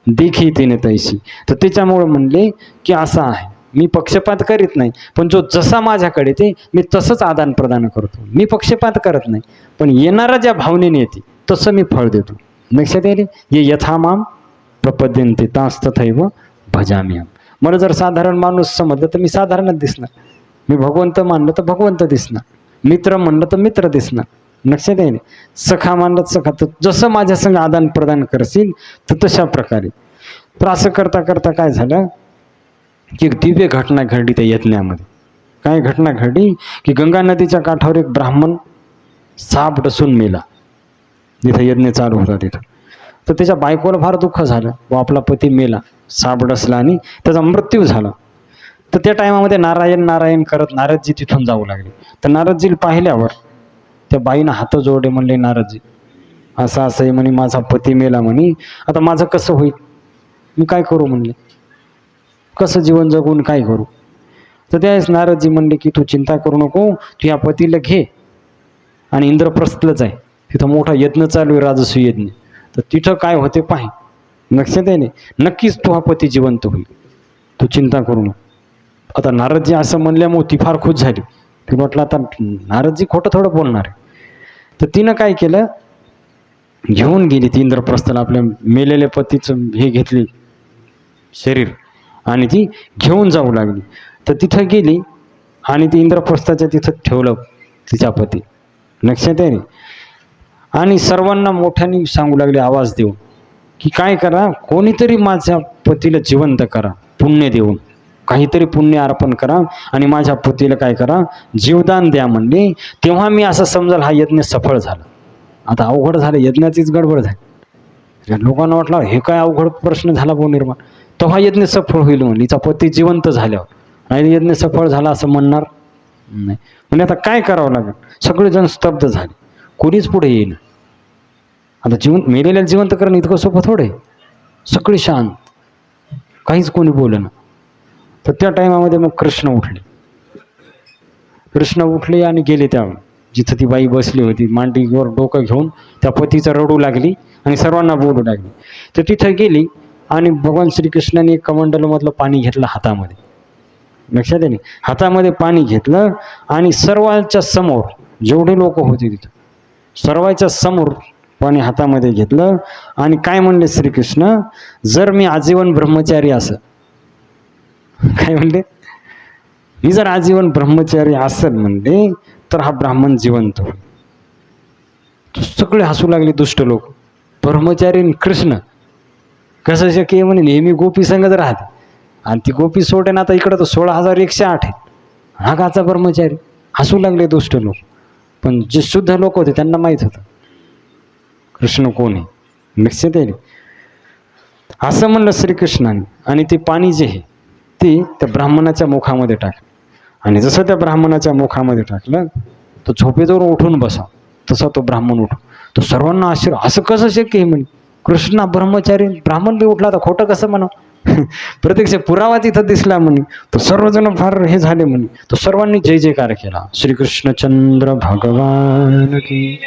Speaker 2: देखी तिने तैसी. तर त्याच्यामुळं म्हणले की असं आहे, मी पक्षपात करीत नाही, पण जो जसा माझ्याकडे ते मी तसंच आदान प्रदान करतो. मी पक्षपात करत नाही, पण येणारा ज्या भावनेने येते तसं मी फळ देतो. लक्षात येईल. ये यथामाम प्रपद्यन्ते तास्तथैव भजाम्यहम्. मला जर साधारण माणूस समजलं तर मी साधारणच दिसणार, मी भगवंत मानलं तर भगवंत दिसणार, मित्र म्हणलं तर मित्र दिसणार. लक्षात येईल. सखा मानलं सखा, तर जसं माझ्या संग आदान प्रदान करशील तर तशा प्रकारे. तर असं करता करता काय झालं की एक दिव्य घटना घडली त्या यज्ञामध्ये. काय घटना घडली की गंगा नदीच्या काठावर एक ब्राह्मण साप डसून मेला, जिथं यज्ञ चालू होता तिथं. तर त्याच्या बायकोला फार दुःख झालं, व आपला पती मेला, साप डसला आणि त्याचा मृत्यू झाला. तर त्या टायमामध्ये नारायण नारायण करत नारदजी तिथून जाऊ लागले. तर नारदजी पाहिल्यावर त्या बाईनं हात जोडले, म्हणले नारदजी असं असं आहे म्हणे, माझा पती मेला म्हणे, आता माझं कसं होईल, मी काय करू म्हणले, कसं जीवन जगून काय करू. तर त्यावेळेस नारदजी म्हणले की तू चिंता करू नको, तू या पतीला घे आणि इंद्रप्रस्थलाच आहे, तिथं मोठा यज्ञ चालू आहे, राजसूय यज्ञ, तर तिथं काय होते पाहि. लक्षात आहे. नक्कीच तू हा पती जिवंत होईल, तू चिंता करू नको. आता नारदजी असं म्हणल्यामुळे ती फार खुश झाली. ती म्हटलं आता नारदजी खोटं थोडं बोलणार आहे. तर तिनं काय केलं, घेऊन गेली ती इंद्रप्रस्थाला, आपल्या मेलेल्या पतीचं हे घेतली शरीर आणि ती घेऊन जाऊ लागली. तर तिथं गेली आणि ती इंद्रप्रस्थाच्या तिथं ठेवलं तिच्या पती. लक्षात आहे. आणि सर्वांना मोठ्याने सांगू लागले आवाज देऊन की काय करा, कोणीतरी माझ्या पतीला जिवंत करा, पुण्य देऊन काहीतरी पुण्य अर्पण करा आणि माझ्या पतीला काय करा, जीवदान द्या म्हणले. तेव्हा मी असं समजाल हा यज्ञ सफळ झाला. आता अवघड झालं, यज्ञाचीच गडबड झाली. लोकांना वाटलं हे काय अवघड प्रश्न झाला भाऊ निर्माण, तो हा यज्ञ सफळ होईल म्हणले, हिचा पती जिवंत झाल्यावर. नाही यज्ञ सफळ झाला असं म्हणणार नाही. म्हणजे आता काय करावं लागेल, सगळेजण स्तब्ध झाले, कोणीच पुढे येईन. आता मेलेल्या जिवंत करणं इतकं सोपं थोडे. सगळे शांत, काहीच कोणी बोलणं. तर त्या टायमामध्ये मग कृष्ण उठले आणि गेले त्या जिथं ती बाई बसली होती, मांडीवर डोकं घेऊन त्या पतीचं रडू लागली आणि सर्वांना बोलू लागली. तर तिथं गेली आणि भगवान श्रीकृष्णाने एक कमंडलमधलं पाणी घेतलं हातामध्ये. लक्षात आहे. हातामध्ये पाणी घेतलं आणि सर्वांच्या समोर जेवढे लोक होते तिथं सर्वांच्या समोर पाणी हातामध्ये घेतलं आणि काय म्हणले श्रीकृष्ण, जर मी आजीवन ब्रह्मचारी असं, काय म्हणले, मी जर आजीवन ब्रह्मचारी असेल म्हणले तर हा ब्राह्मण जिवंत होईल. सगळे हसू लागले दुष्ट लोक. ब्रह्मचारी कृष्ण कसं शक्य आहे म्हणे, नेहमी गोपी संगत राहते आणि ती गोपी सोडे ना, आता इकडं तर 16,108 आहे, हा काचा ब्रह्मचारी. हसू लागले दुष्ट लोक. पण जे शुद्ध लोक होते त्यांना माहीत होतं कृष्ण कोण आहे. लक्षात आहे. असं म्हणलं श्रीकृष्णाने आणि ते पाणी जे आहे ते त्या ब्राह्मणाच्या मुखामध्ये टाकलं. आणि जसं त्या ब्राह्मणाच्या मुखामध्ये टाकलं तो झोपेजवळ उठून बसा, तसा तो ब्राह्मण उठो. तो सर्वांना आश्चर्य, असं कसं शक्य आहे म्हणे, कृष्णा ब्रह्मचारी ब्राह्मण बी उठला तर खोटं कसं म्हणा. प्रत्यक्ष पुरावा तिथं दिसला म्हणे. तर सर्वजण फार हे झाले म्हणे. तर सर्वांनी जय जयकार केला. श्रीकृष्णचंद्र भगवान की,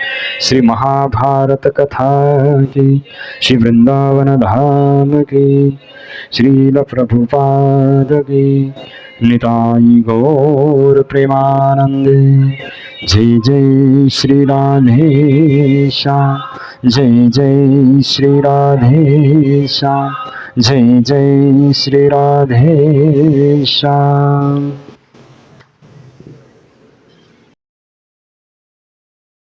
Speaker 2: श्री महाभारत कथा की, श्री वृंदावन धाम की, श्रील प्रभुपाद की, निताई गौर प्रेमानंदे. जय जय श्री राधेश्याम, जय जय श्री राधेश्याम, जय जय श्री राधेश्याम.